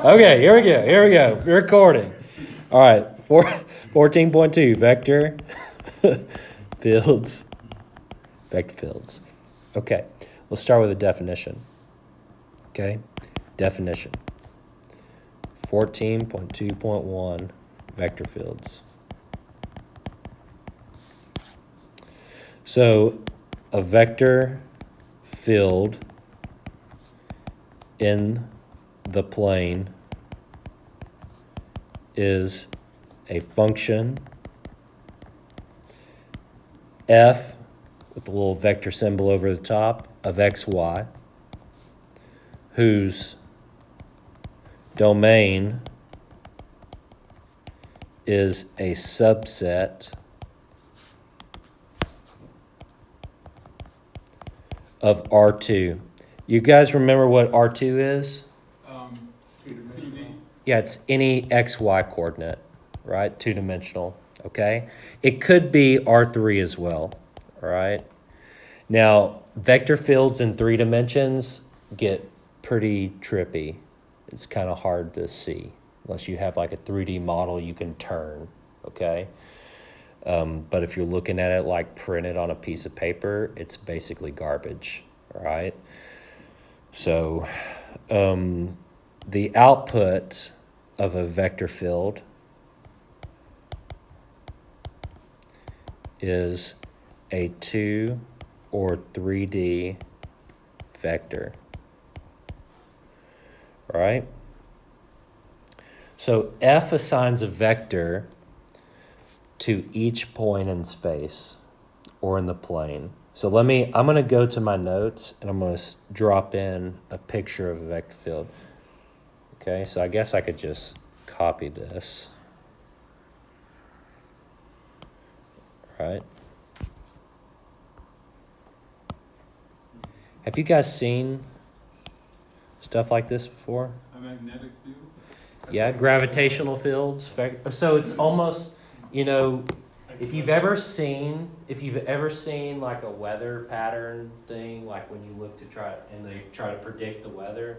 Okay, here we go. We're recording. All right, 14.2, vector fields. Vector fields. Okay, let's start with a definition. Okay, definition. 14.2.1, vector fields. So, a vector field in the plane is a function f with the little vector symbol over the top of xy whose domain is a subset of R2. You guys remember what R2 is? 2D. Yeah, it's any xy coordinate, right? Two-dimensional, okay? It could be R3 as well, all right? Now, vector fields in 3 dimensions get pretty trippy. It's kind of hard to see unless you have like a 3D model you can turn, okay? But if you're looking at it like printed on a piece of paper, it's basically garbage, right? So the output of a vector field is a 2 or 3D vector, right? So F assigns a vector to each point in space or in the plane. So I'm going to go to my notes and I'm going to drop in a picture of a vector field. Okay, so I guess I could just copy this. Right? Have you guys seen stuff like this before? A magnetic field? Yeah, gravitational fields. So it's almost, if you've ever seen like a weather pattern thing, like when you look they try to predict the weather,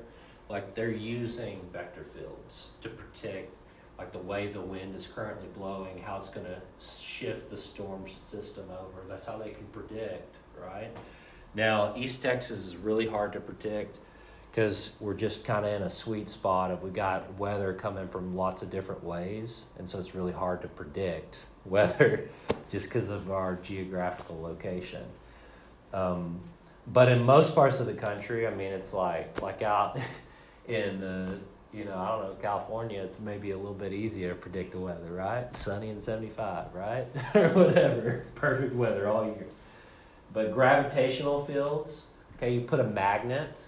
like they're using vector fields to predict like the way the wind is currently blowing, how it's going to shift the storm system over. That's how they can predict, right? Now, East Texas is really hard to predict because we're just kind of in a sweet spot of we got weather coming from lots of different ways, and so it's really hard to predict weather just because of our geographical location. But in most parts of the country, I mean, it's like out in I don't know, California, it's maybe a little bit easier to predict the weather, right? Sunny and 75, right? Or whatever. Perfect weather all year. But gravitational fields, okay, you put a magnet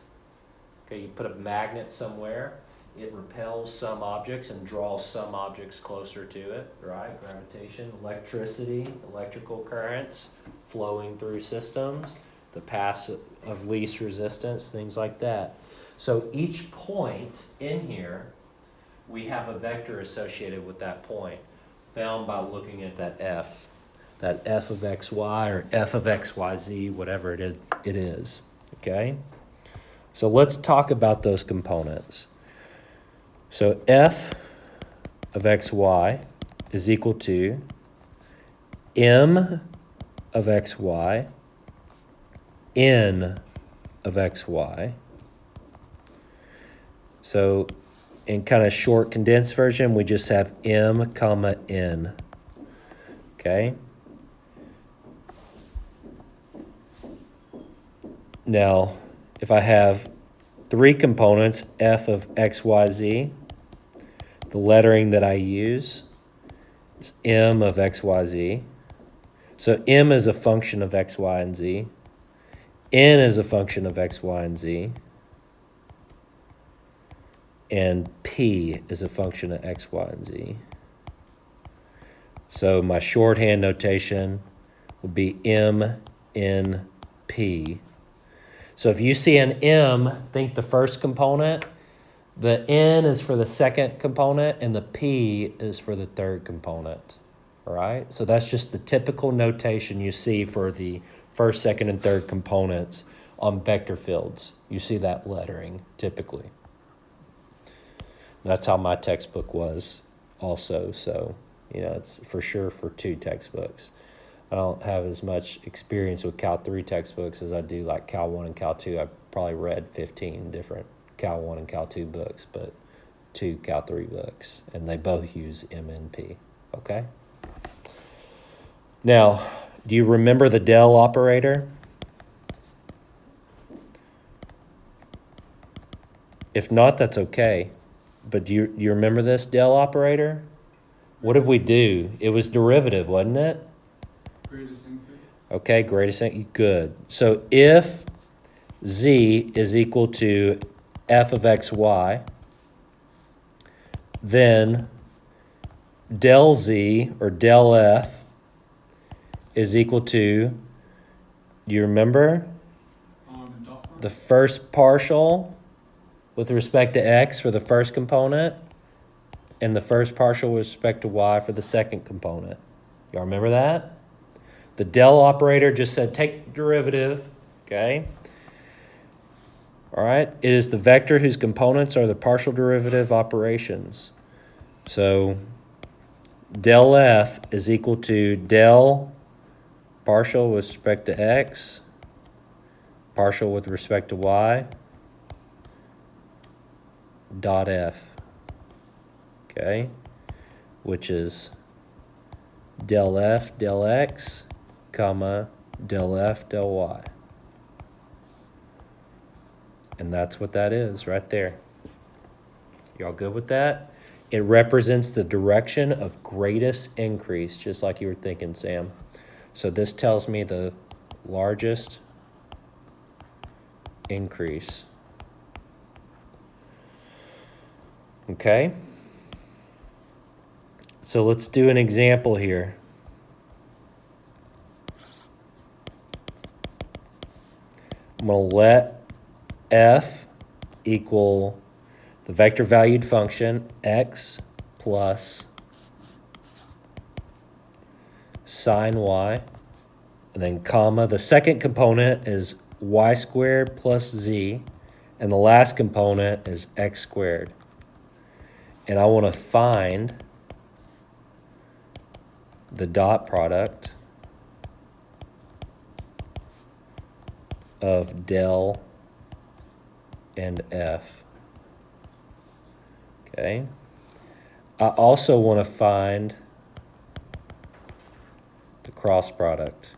somewhere, it repels some objects and draws some objects closer to it, right? Gravitation, electricity, electrical currents flowing through systems, the path of least resistance, things like that. So each point in here, we have a vector associated with that point, found by looking at that f of xy or f of xyz, whatever it is, okay? So let's talk about those components. So f of xy is equal to m of xy, n of xy. So in kind of short condensed version, we just have m comma n, okay? Now, if I have 3 components, f of x, y, z, the lettering that I use is m of x, y, z. So m is a function of x, y, and z. N is a function of x, y, and z. And p is a function of x, y, and z. So my shorthand notation would be m, n, p. So if you see an m, think the first component, the n is for the second component, and the p is for the third component, all right? So that's just the typical notation you see for the first, second, and third components on vector fields. You see that lettering typically. That's how my textbook was also. So, it's for sure for 2 textbooks. I don't have as much experience with Cal 3 textbooks as I do like Cal 1 and Cal 2. I probably read 15 different Cal 1 and Cal 2 books, but 2 Cal 3 books, and they both use MNP. Okay? Now, do you remember the del operator? If not, that's okay. But do you remember this del operator? What did we do? It was derivative, wasn't it? Greatest increase. Okay, greatest thing, good. So if z is equal to f of xy, then del z or del f is equal to, do you remember? Dot The first partial with respect to x for the first component and the first partial with respect to y for the second component. Y'all remember that? The del operator just said take the derivative, okay? All right, it is the vector whose components are the partial derivative operations. So del f is equal to del partial with respect to x, partial with respect to y, dot f, okay? Which is del f del x, comma, del f del y. And that's what that is right there. Y'all good with that? It represents the direction of greatest increase, just like you were thinking, Sam. So this tells me the largest increase. Okay? So let's do an example here. I'm going to let f equal the vector valued function x plus sine y, and then comma. The second component is y squared plus z, and the last component is x squared. And I want to find the dot product of del and f. Okay. I also want to find the cross product.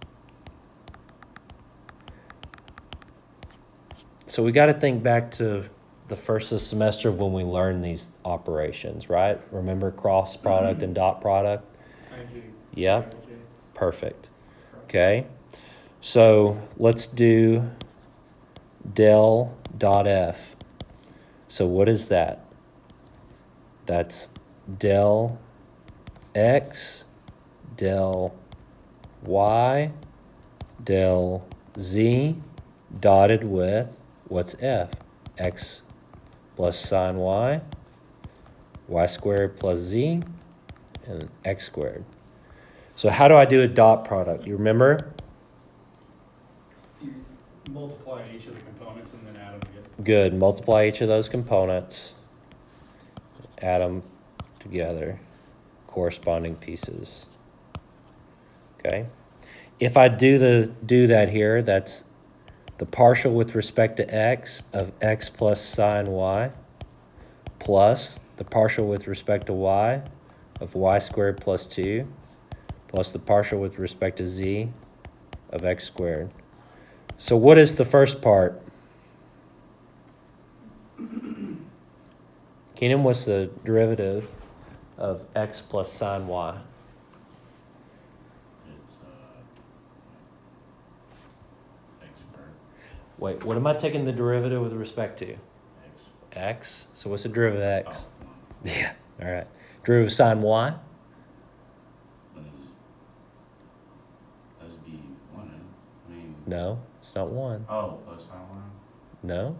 So we got to think back to the first of the semester when we learned these operations, right? Remember cross product and dot product? I do. Yeah, perfect. Okay, so let's do del dot f. So what is that? That's del x, del y, del z, dotted with, what's f? X plus sine y, y squared plus z, and x squared. So how do I do a dot product? You remember? You multiply each of the components and then add them together. Good. Multiply each of those components, add them together, corresponding pieces. Okay. If I do that here, that's the partial with respect to x of x plus sine y plus the partial with respect to y of y squared plus 2 plus the partial with respect to z of x squared. So what is the first part? Keenan, what's the derivative of x plus sine y? X squared. Wait, what am I taking the derivative with respect to? X. X? So what's the derivative of x? Oh, Yeah, all right. Derivative of sine y? that'd be one, right? I mean. No, it's not 1. Oh, plus sine one? No.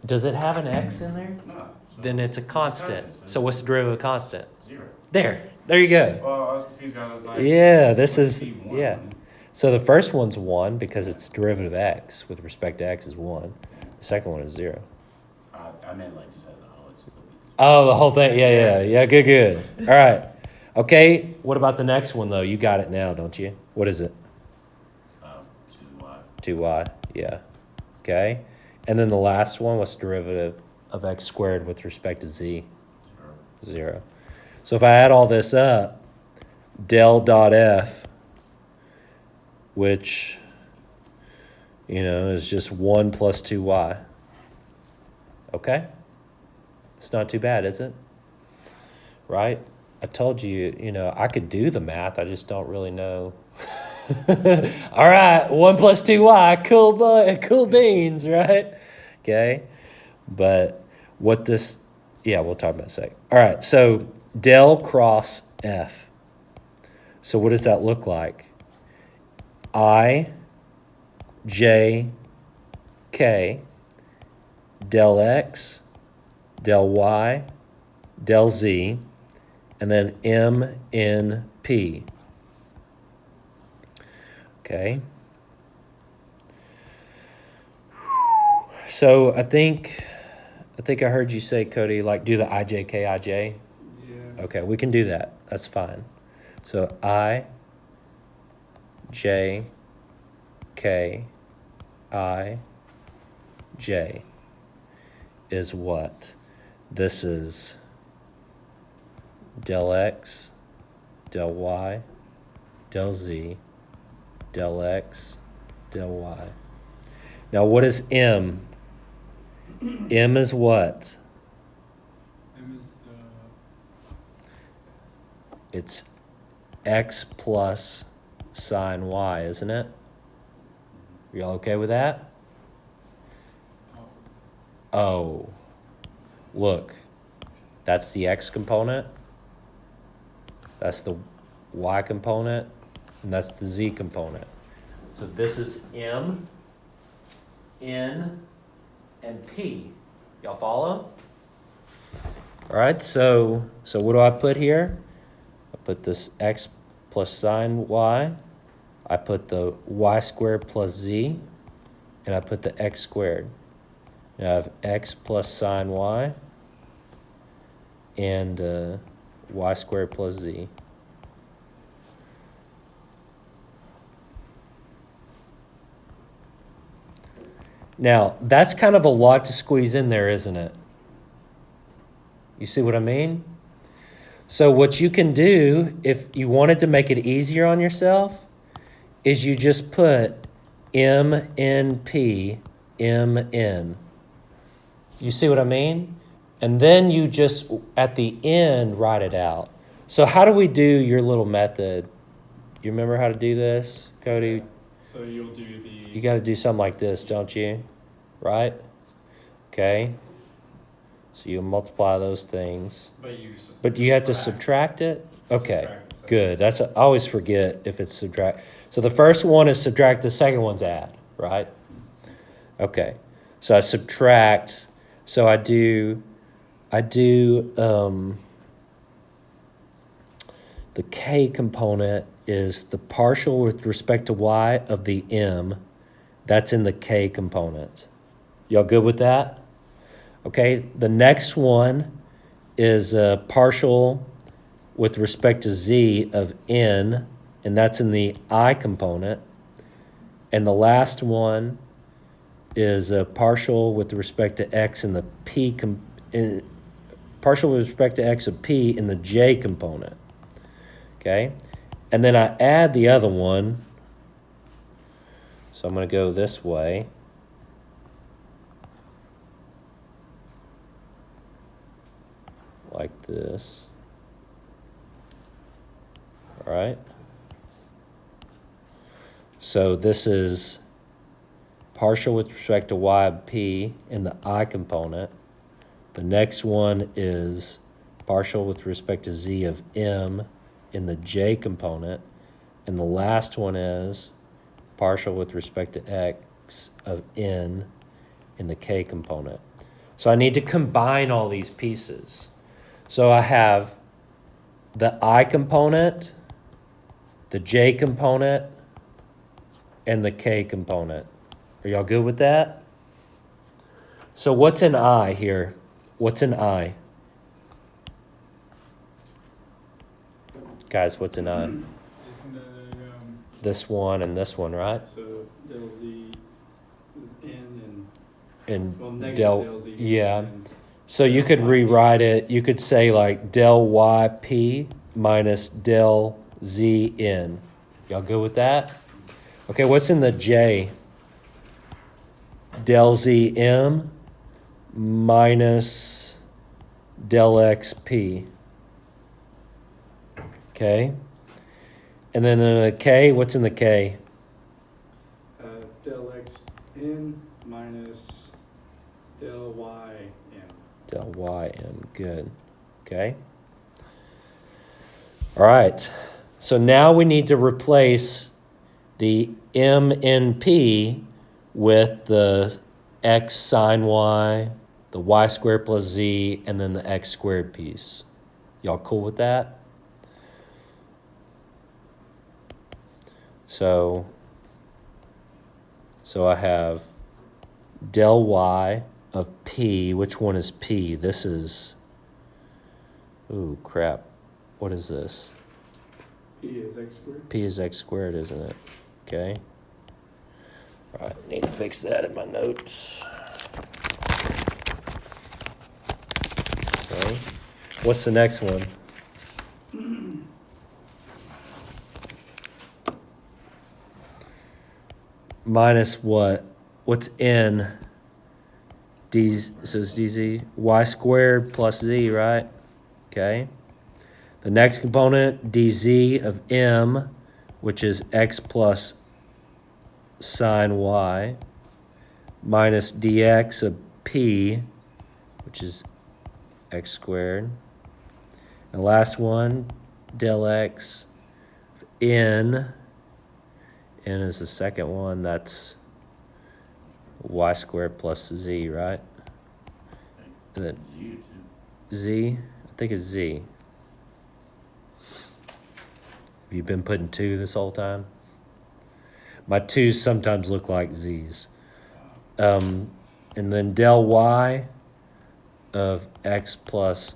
Does it have an x in there? No. So Then it's a constant. So what's the derivative of constant? 0. There you go. Well, I was confused. I was like. Yeah, this would is, it be one, yeah. wouldn't it? So the first one's 1 because it's derivative of x with respect to x is 1. The second one is 0. I meant like just as a whole. It's Oh, the whole thing. Yeah. Good. All right. Okay. What about the next one though? You got it now, don't you? What is it? 2y. 2y. Yeah. Okay. And then the last one, what's the derivative of x squared with respect to z? 0. So if I add all this up, del dot f, which, is just 1 plus 2y. Okay? It's not too bad, is it? Right? I told you, I could do the math. I just don't really know. All right, 1 plus 2y, cool beans, right? Okay? But what this, we'll talk about it in a sec. All right, so del cross f. So what does that look like? I, j, k, del x, del y, del z, and then m, n, p. Okay. So I think I heard you say, Cody, like do the I, j, k, I, j. Yeah. Okay, we can do that. That's fine. So I, j, k, I, j is what? This is del x, del y, del z, del x, del y. Now what is m? M is what? M is the, It's x plus sine y, isn't it? Y'all okay with that? Oh, look, that's the x component, that's the y component, and that's the z component. So this is m, n, and p. Y'all follow? All right, so what do I put here? I put this x plus sine y, I put the y squared plus z, and I put the x squared. I have x plus sine y and y squared plus z. Now, that's kind of a lot to squeeze in there, isn't it? You see what I mean? So what you can do, if you wanted to make it easier on yourself, is you just put MNP, MN. You see what I mean? And then you just, at the end, write it out. So how do we do your little method? You remember how to do this, Cody? So you'll do You got to do something like this, don't you? Right? Okay. So you multiply those things. But you have to subtract it? Okay, Subtract the second. good. I always forget if it's subtract. So the first one is subtract, the second one's add, right? Okay. So I subtract, so I do the k component is the partial with respect to y of the m. That's in the k component. Y'all good with that? Okay, the next one is partial with respect to z of n, and that's in the I component. And the last one is partial with respect to x in the p, partial with respect to x of p in the j component. Okay, and then I add the other one. So I'm going to go this way. Like this. All right. So this is partial with respect to y of p in the I component. The next one is partial with respect to z of m in the j component. And the last one is partial with respect to x of n in the k component. So I need to combine all these pieces. So I have the I component, the j component, and the k component. Are y'all good with that? So what's an I here? What's an I? Guys, what's in I? Isn't that This one and this one, right? So del Z is in And well, negative del, del Z. yeah. and So you could rewrite it, you could say like del YP minus del ZN. Y'all good with that? Okay, what's in the J? Del ZM minus del XP. Okay. And then in the K, what's in the K? del X in minus del Y in. Del YM, good. Okay. All right. So now we need to replace the MNP with the X sine Y, the Y squared plus Z, and then the X squared piece. Y'all cool with that? So I have del Y of P. Which one is P? This is, ooh, crap. What is this? P is X squared. P is X squared, isn't it? Okay. All right, need to fix that in my notes. Okay. What's the next one? Minus what? What's in D? So it's DZ. Y squared plus Z, right? Okay. The next component, dz of m, which is x plus sine y, minus dx of p, which is x squared. And the last one, del x of n is the second one, that's y squared plus z, right? And then You too. z, I think it's z. Have you been putting 2 this whole time? My 2's sometimes look like z's. And then del y of x plus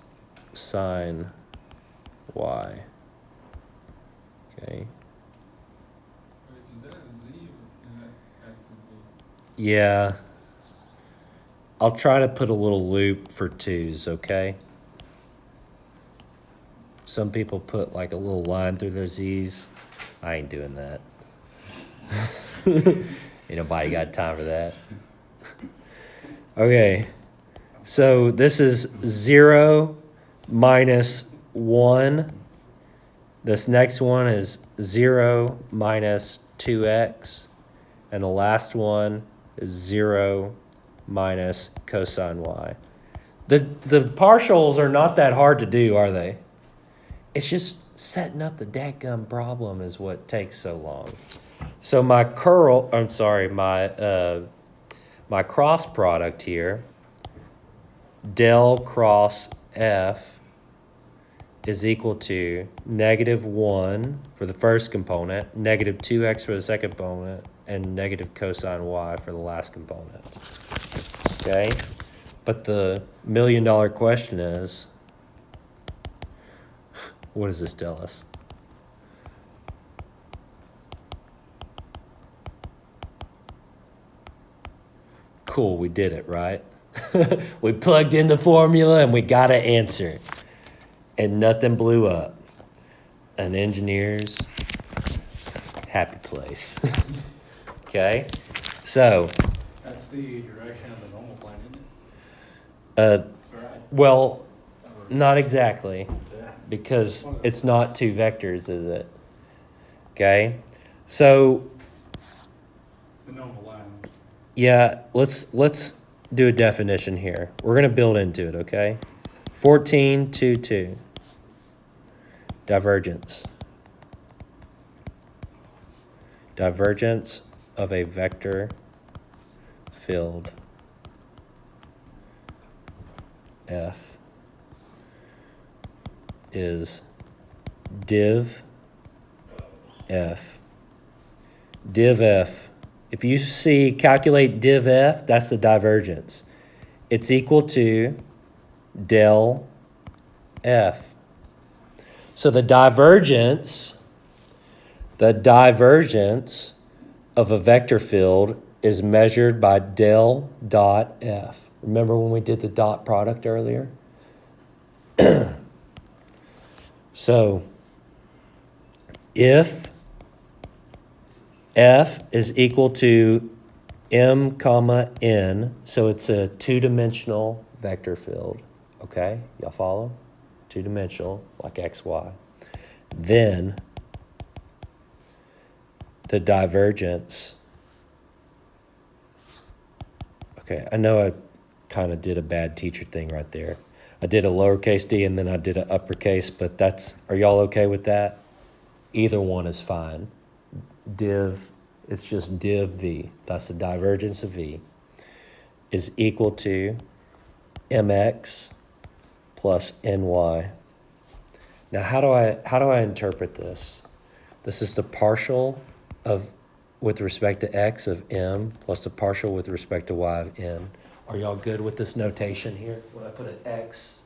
sine y. Okay. Is that a Z or is that X and Z? Yeah. I'll try to put a little loop for 2's, okay? Some people put like a little line through their z's. I ain't doing that. Ain't nobody got time for that. Okay. So this is 0 minus 1. This next one is 0 minus 2x. And the last one is 0 minus cosine y. The partials are not that hard to do, are they? It's just setting up the dadgum problem is what takes so long. So my my cross product here, del cross f is equal to -1 for the first component, -2x for the second component, and negative cosine y for the last component. Okay? But the million-dollar question is, what does this tell us? Cool, we did it, right? We plugged in the formula and we got an answer. And nothing blew up. An engineer's happy place. Okay? So, That's the direction of the normal plane, isn't it? Right. well, not exactly. Because it's not 2 vectors, is it? Okay? So, The normal line. yeah, let's do a definition here. We're going to build into it, okay? 14.2.2. Divergence. Divergence of a vector field F is div F. Div F. If you see calculate div F, that's the divergence. It's equal to del F. So the divergence of a vector field is measured by del dot F. Remember when we did the dot product earlier? So if F is equal to m comma n, so it's a two-dimensional vector field, okay? Y'all follow? Two-dimensional, like x, y. Then the divergence, okay, I know I kind of did a bad teacher thing right there. I did a lowercase d and then I did an uppercase, but are y'all okay with that? Either one is fine. Div, it's just div v, that's the divergence of v, is equal to mx plus ny. Now how do I interpret this? This is the partial of, with respect to x, of m, plus the partial with respect to y of n. Are y'all good with this notation here? When I put an x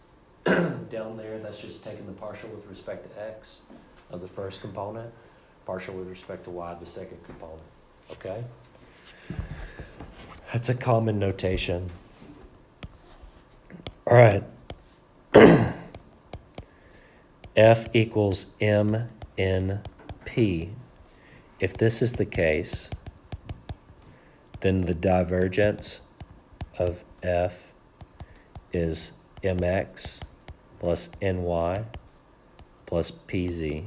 down there, that's just taking the partial with respect to x of the first component, partial with respect to y of the second component, okay? That's a common notation. All right. F equals m n p. If this is the case, then the divergence of F is mx plus ny plus pz.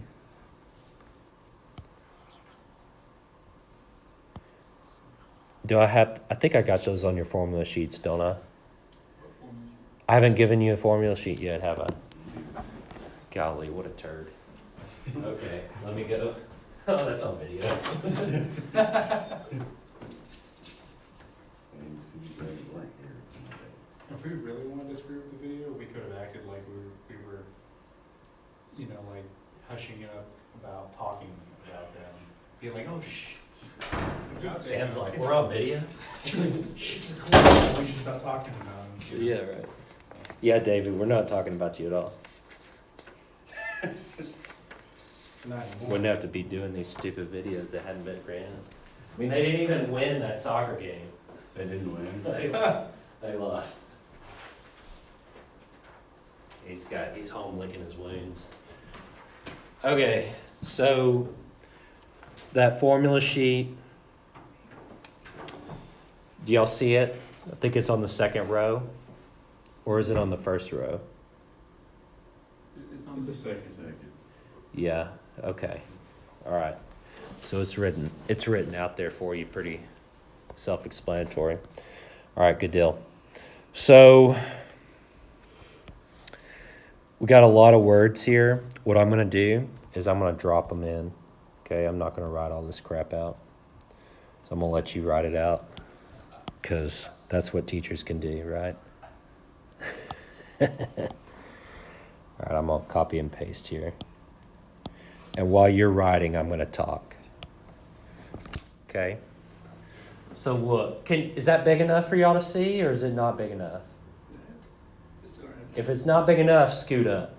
I think I got those on your formula sheets, don't I? What formation? I haven't given you a formula sheet yet, have I? Golly, what a turd. Okay, let me go. Oh, that's on video. If we really wanted to screw with the video, we could have acted like we were, you know, like hushing it up about talking about them. Being like, oh, shh. Sam's like, we're on video? Shh, it's recording. We should stop talking about them. Yeah, right. Yeah, David, we're not talking about you at all. Not anymore. Wouldn't have to be doing these stupid videos that hadn't been ran. I mean, they didn't even win that soccer game. They didn't win. They lost. He's home licking his wounds. Okay, so that formula sheet, do y'all see it? I think it's on the second row, or is it on the first row? It's on It's the the second. Yeah, okay. All right. So it's written out there for you, pretty self-explanatory. All right, good deal. So we got a lot of words here. What I'm going to do is I'm going to drop them in. Okay, I'm not going to write all this crap out. So I'm going to let you write it out because that's what teachers can do, right? All right, I'm going to copy and paste here. And while you're writing, I'm going to talk. Okay? So look, is that big enough for y'all to see, or is it not big enough? It's all right. If it's not big enough, scoot up.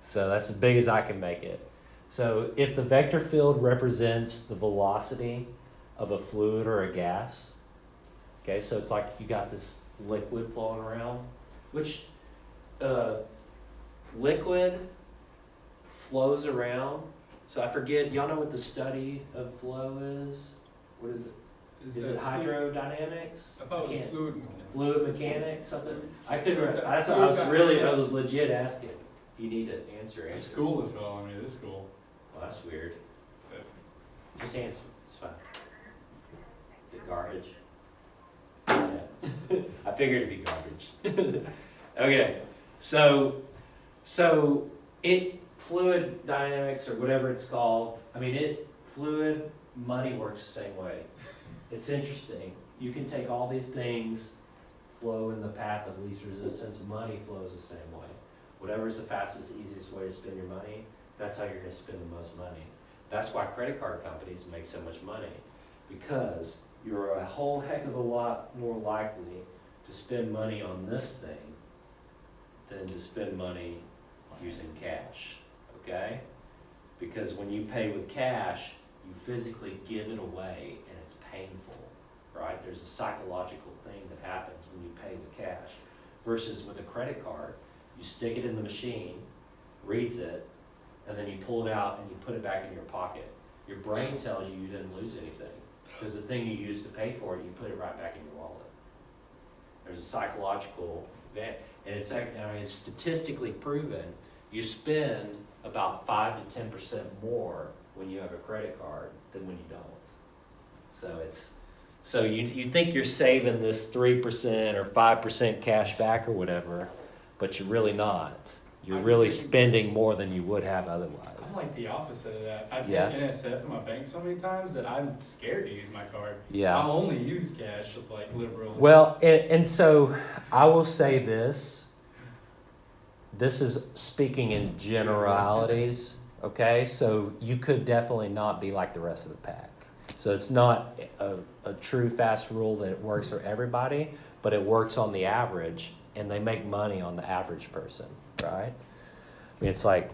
So that's as big as I can make it. So if the vector field represents the velocity of a fluid or a gas, okay, so it's like you got this liquid flowing around, which liquid flows around. So I forget, y'all know what the study of flow is? What is it? Is it that hydrodynamics? I thought it was Can't- fluid mechanics. Fluid mechanics, something? I couldn't, Fluid dy- I was legit asking. You need to answer. School as well, I mean, this school. Well, that's weird. Just answer, it's fine. The garbage. Yeah. I figured it'd be garbage. Okay, so fluid dynamics or whatever it's called, I mean, fluid money works the same way. It's interesting. You can take all these things, flow in the path of least resistance, money flows the same way. Whatever's the fastest, easiest way to spend your money, that's how you're gonna spend the most money. That's why credit card companies make so much money, because you're a whole heck of a lot more likely to spend money on this thing than to spend money using cash, okay? Because when you pay with cash, you physically give it away and it's painful, right? There's a psychological thing that happens when you pay with cash. Versus with a credit card, you stick it in the machine, reads it, and then you pull it out and you put it back in your pocket. Your brain tells you didn't lose anything. Because the thing you used to pay for it, you put it right back in your wallet. There's a psychological event, and it's statistically proven. You spend about 5 to 10% more when you have a credit card than when you don't. So you think you're saving this 3% or 5% cash back or whatever, but you're really not. You're really spending more than you would have I'm otherwise. like the opposite of that. I've Yeah. hit NSF in my bank so many times that I'm scared to use my card. Yeah. I'll only use cash like liberally. Well, and so I will say this. This is speaking in generalities, okay? So you could definitely not be like the rest of the pack. So it's not a true fast rule that it works for everybody, but it works on the average, and they make money on the average person, right? I mean, it's like,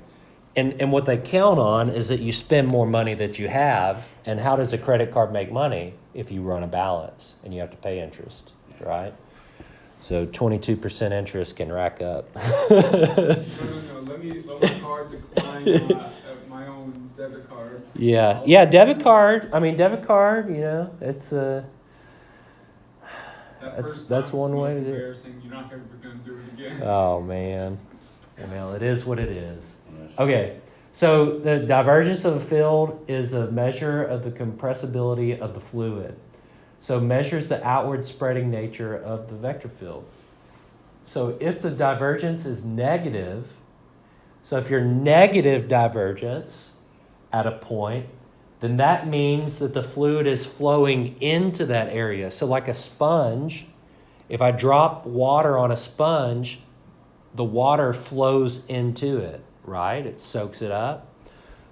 and what they count on is that you spend more money that you have, and how does a credit card make money? If you run a balance and you have to pay interest, right? So 22% interest can rack up. No, let my card decline my own debit card. Yeah, debit card. I mean, debit card, you know, it's That That's- first that's time's one the way most to do it. embarrassing. You're not ever gonna do it again. oh man. Well, it is what it is. Yes. Okay, so the divergence of a field is a measure of the compressibility of the fluid. So measures the outward spreading nature of the vector field. So if the divergence is negative, so if you're negative divergence at a point, then that means that the fluid is flowing into that area. So like a sponge, if I drop water on a sponge, the water flows into it, right? It soaks it up.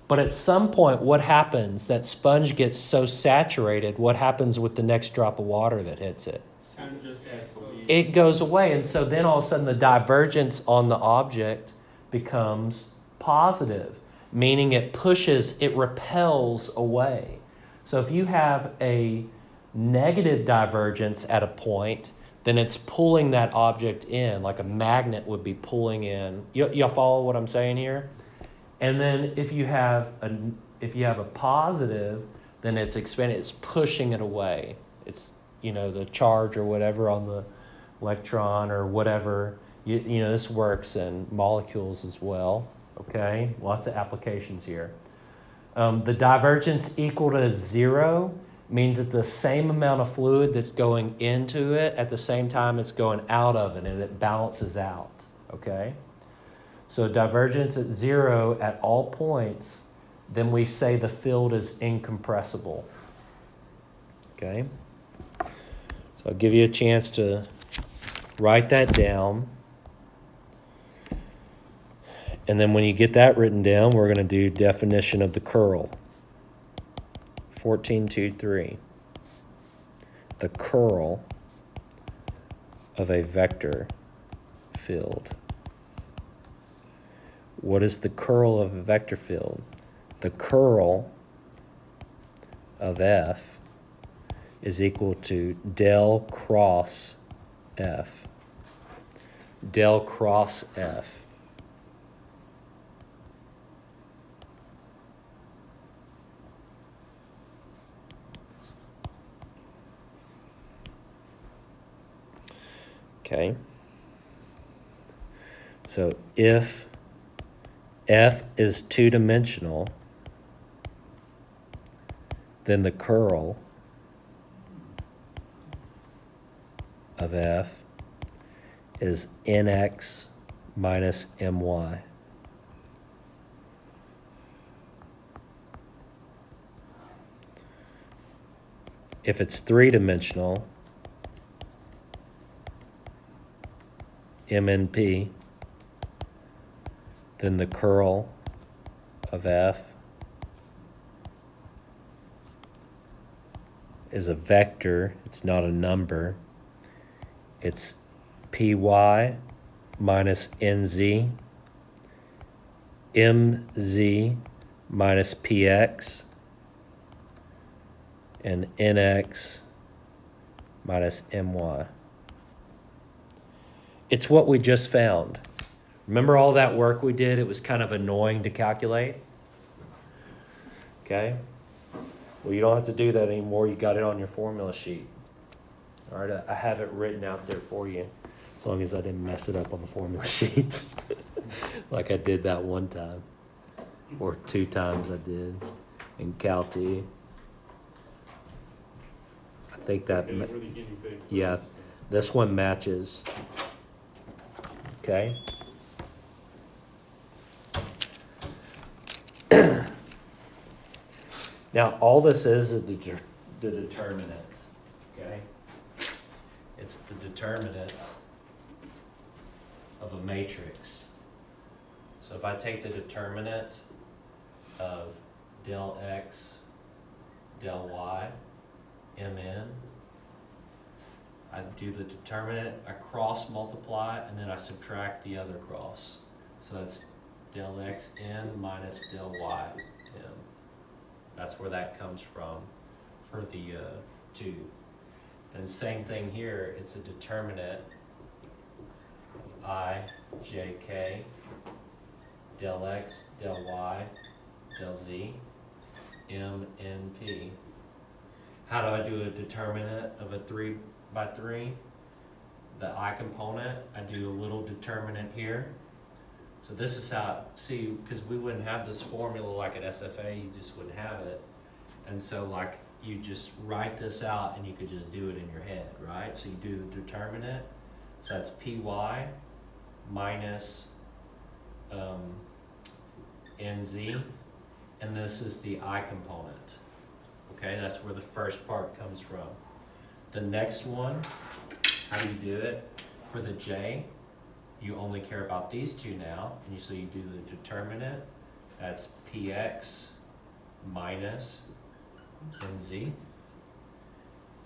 But at some point, what happens? That sponge gets so saturated, what happens with the next drop of water that hits it? Sound just escalated. It goes away. And so then all of a sudden the divergence on the object becomes positive, meaning it repels away. So if you have a negative divergence at a point, then it's pulling that object in, like a magnet would be pulling in. Y'all follow what I'm saying here? And then if you have a positive, then it's expanding, it's pushing it away. It's, the charge or whatever on the electron or whatever. This works in molecules as well, okay? Lots of applications here. The divergence equal to 0 means that the same amount of fluid that's going into it at the same time it's going out of it, and it balances out, okay? So divergence at 0 at all points, then we say the field is incompressible, okay? So I'll give you a chance to write that down. And then when you get that written down, we're going to do definition of the curl. 14.2.3. The curl of a vector field. What is the curl of a vector field? The curl of F is equal to del cross F. Del cross F. Okay. So if F is two-dimensional, then the curl of F is nx minus my. If it's three-dimensional, MNP, then the curl of F is a vector, it's not a number. It's PY minus NZ, mz minus px and nx minus my. It's what we just found. Remember all that work we did? It was kind of annoying to calculate. Okay? Well, you don't have to do that anymore. You got it on your formula sheet. All right, I have it written out there for you, as long as I didn't mess it up on the formula sheet, like I did that one time, or 2 times I did in Cal T. I think that, Because we're the guinea pig. yeah, this one matches. Okay? Now, all this is the determinant, okay? It's the determinant of a matrix. So if I take the determinant of del x, del y, mn, I do the determinant, I cross multiply, and then I subtract the other cross. So that's del x n minus del y m. That's where that comes from for the 2. And same thing here, it's a determinant I, j, k, del x, del y, del z, m, n, p. How do I do a determinant of a 3 by 3? The I component, I do a little determinant here. So this is how, see, because we wouldn't have this formula like at SFA, you just wouldn't have it. And so like you just write this out and you could just do it in your head, right? So you do the determinant, so that's py minus nz, and this is the I component. Okay, that's where the first part comes from. The next one, how do you do it? For the j, you only care about these 2 now, and so you do the determinant, that's px minus nz.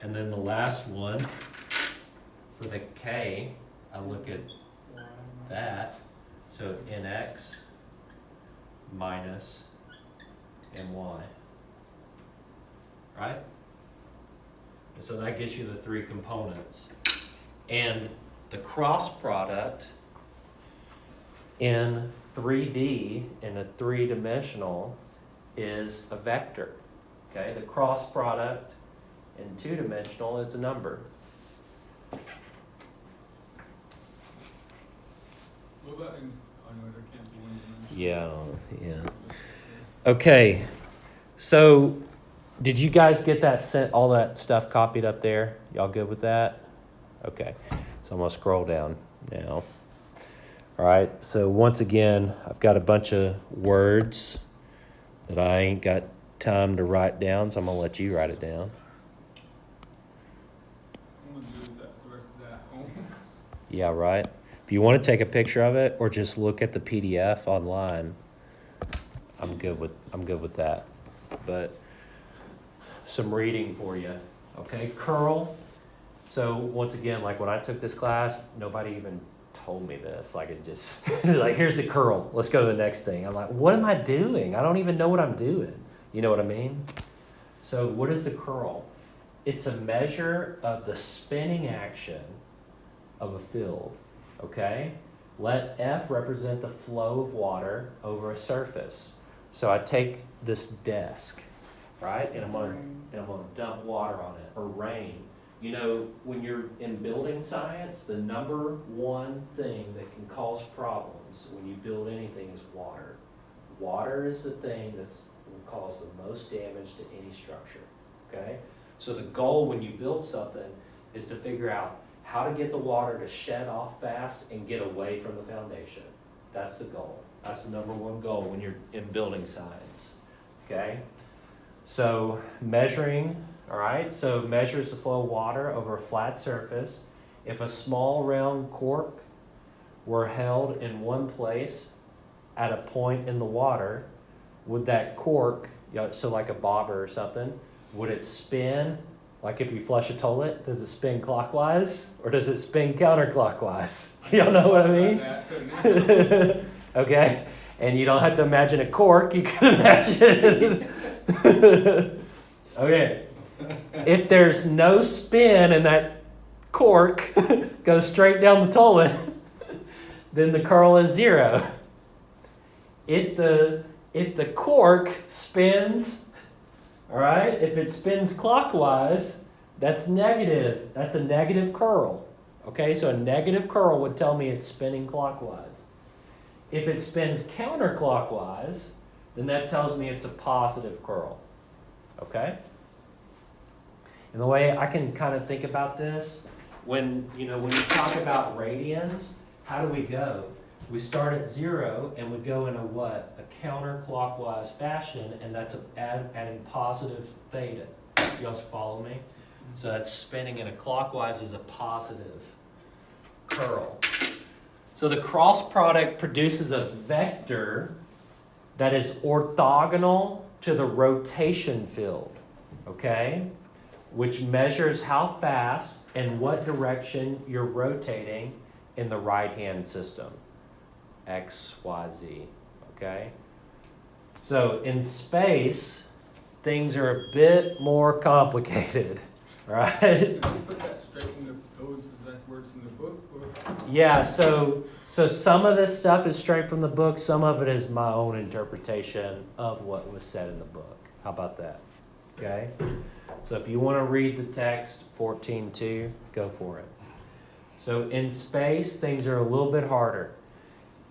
And then the last one, for the k, I look at that, so nx minus my, right? And so that gets you the 3 components. And the cross product in 3D, in a 3-dimensional, is a vector. Okay, the cross product in 2-dimensional is a number. What about in, oh no, there can't be 1 dimension. Yeah. Okay, so did you guys get that sent, all that stuff copied up there? Y'all good with that? Okay, so I'm gonna scroll down now. All right, so once again, I've got a bunch of words that I ain't got time to write down, so I'm gonna let you write it down. I'm gonna do that, the rest of that at home. Yeah, right. If you want to take a picture of it or just look at the PDF online, I'm good with that. But some reading for you. Okay, curl. So once again, like when I took this class, nobody even told me this. Like it just like, here's the curl. Let's go to the next thing. I'm like, what am I doing? I don't even know what I'm doing. You know what I mean? So what is the curl? It's a measure of the spinning action of a field. Okay? Let F represent the flow of water over a surface. So I take this desk, right? And I'm gonna dump water on it, or rain. You know, when you're in building science, the number one thing that can cause problems when you build anything is water. Water is the thing that will cause the most damage to any structure, okay? So the goal when you build something is to figure out how to get the water to shed off fast and get away from the foundation. That's the goal. That's the number one goal when you're in building science, okay? So measuring, all right, so measures the flow of water over a flat surface. If a small round cork were held in one place at a point in the water, would that cork, so like a bobber or something, would it spin? Like if you flush a toilet, does it spin clockwise or does it spin counterclockwise? You don't know what I mean? Okay. And you don't have to imagine a cork, you can imagine. Okay. If there's no spin and that cork goes straight down the toilet, then the curl is 0. If the cork spins, all right, if it spins clockwise, that's negative. That's a negative curl. Okay, so a negative curl would tell me it's spinning clockwise. If it spins counterclockwise, then that tells me it's a positive curl. Okay? And the way I can kind of think about this, when you talk about radians, how do we go? We start at 0 and we go in a what? A counterclockwise fashion, and that's adding positive theta. You guys follow me? So that's spinning in a clockwise is a positive curl. So the cross product produces a vector that is orthogonal to the rotation field, okay? Which measures how fast and what direction you're rotating in the right-hand system. X, Y, Z, okay? So in space, things are a bit more complicated, right? Did you put that straight in those exact words in the book? Or? Yeah, so some of this stuff is straight from the book, some of it is my own interpretation of what was said in the book. How about that? Okay? So if you want to read the text 14:2, go for it. So in space, things are a little bit harder.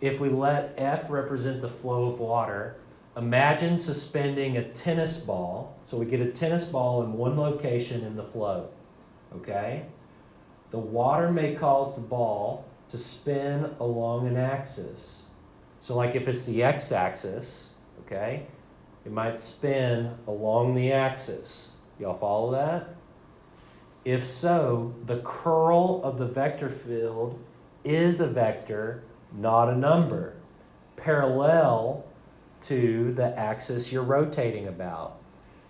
If we let F represent the flow of water, imagine suspending a tennis ball. So we get a tennis ball in one location in the flow, okay? The water may cause the ball to spin along an axis. So like if it's the x-axis, okay, it might spin along the axis. Y'all follow that? If so, the curl of the vector field is a vector, not a number, parallel to the axis you're rotating about.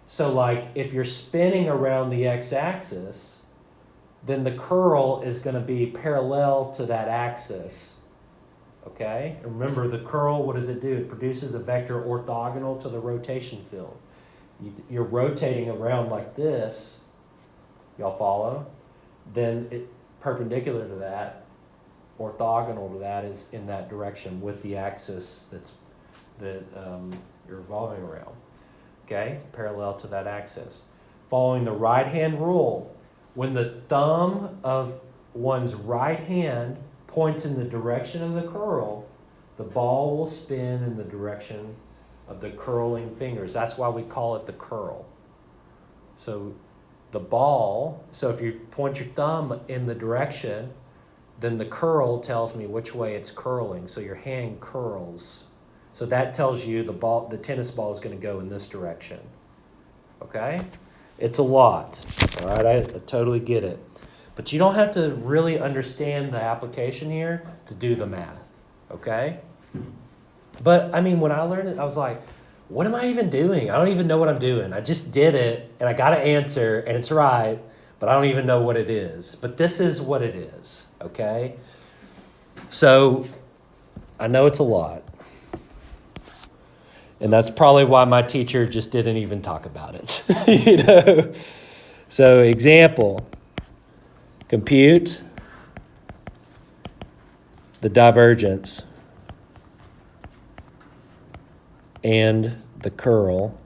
So like if you're spinning around the x-axis, then the curl is going to be parallel to that axis. Okay? And remember, the curl, what does it do? It produces a vector orthogonal to the rotation field. You're rotating around like this. Y'all follow? Then it perpendicular to that, orthogonal to that, is in that direction with the axis that you're revolving around. Okay? Parallel to that axis. Following the right-hand rule, when the thumb of one's right hand points in the direction of the curl, the ball will spin in the direction of the curling fingers. That's why we call it the curl. So the ball, so if you point your thumb in the direction, then the curl tells me which way it's curling. So your hand curls. So that tells you the tennis ball is going to go in this direction. Okay? It's a lot. All right, I totally get it. But you don't have to really understand the application here to do the math. Okay? But I mean, when I learned it, I was like, what am I even doing? I don't even know what I'm doing. I just did it, and I got an answer, and it's right, but I don't even know what it is. But this is what it is, okay? So I know it's a lot. And that's probably why my teacher just didn't even talk about it, you know? So example, compute the divergence and the curl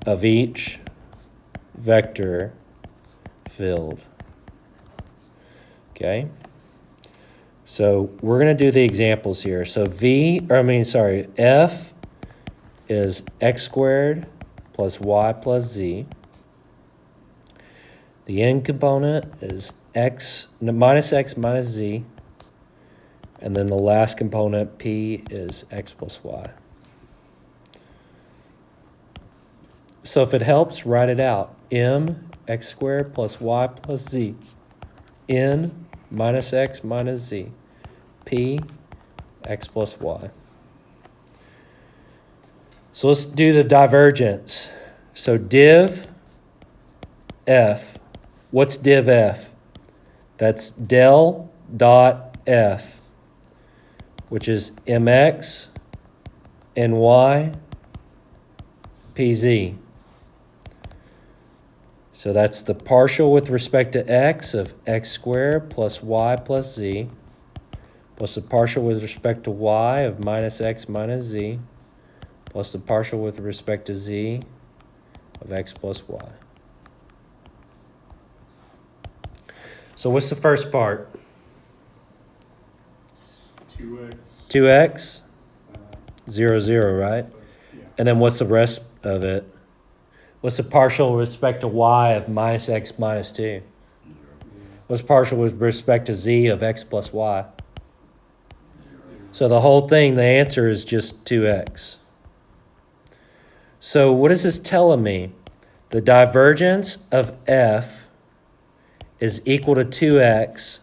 of each vector field. Okay? So we're going to do the examples here. So F is x squared plus y plus z. The n component is minus x minus z. And then the last component, p, is x plus y. So if it helps, write it out. M, x squared plus y plus z. N, minus x minus z. P, x plus y. So let's do the divergence. So div f. What's div f? That's del dot f. which is mx ny pz. So that's the partial with respect to x of x squared plus y plus z, plus the partial with respect to y of minus x minus z, plus the partial with respect to z of x plus y. So what's the first part? 2x. 2x, uh, 0, 0, right? Yeah. And then what's the rest of it? What's the partial with respect to y of minus x minus 2? Zero. What's partial with respect to z of x plus y? Zero. So the whole thing, the answer is just 2x. So what is this telling me? The divergence of f is equal to 2x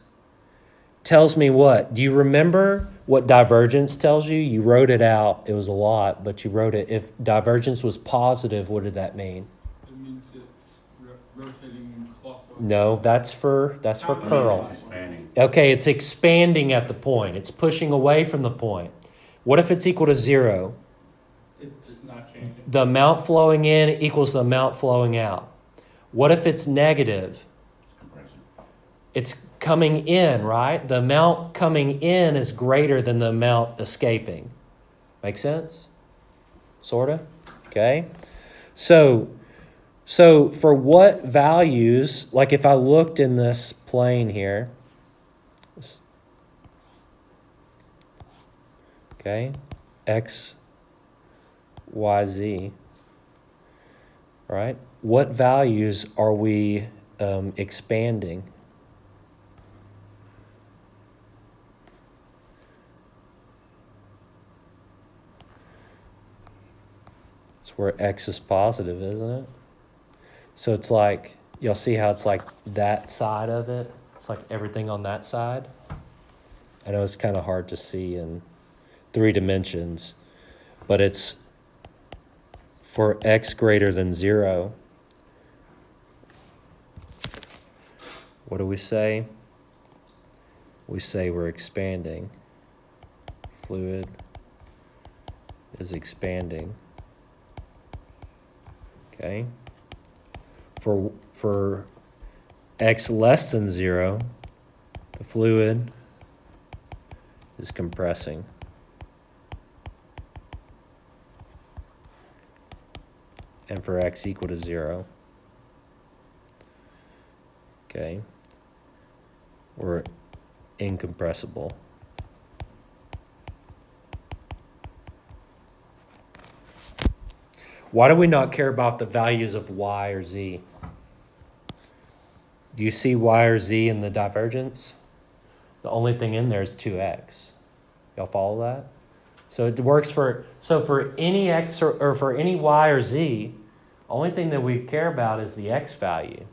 tells me what? Do you remember what divergence tells you? You wrote it out. It was a lot, but you wrote it. If divergence was positive, what did that mean? It means it's rotating clockwise. No, that's for It means curl. It's expanding. Okay, it's expanding at the point. It's pushing away from the point. What if it's equal to 0? It's not changing. The amount flowing in equals the amount flowing out. What if it's negative? It's compressing. It's coming in, right? The amount coming in is greater than the amount escaping. Make sense? Sorta? Okay. So for what values, like if I looked in this plane here, okay, x, y, z, right? What values are we expanding? It's where x is positive, isn't it? So it's like, you'll see how it's like that side of it. It's like everything on that side. I know it's kind of hard to see in 3 dimensions, but it's for x greater than 0. What do we say? We say we're expanding. Fluid is expanding. Okay. For x less than 0, the fluid is compressing. And for x equal to 0, okay, we're incompressible. Why do we not care about the values of y or z? Do you see y or z in the divergence? The only thing in there is 2x. Y'all follow that? So it works for any x or for any y or z, only thing that we care about is the x value.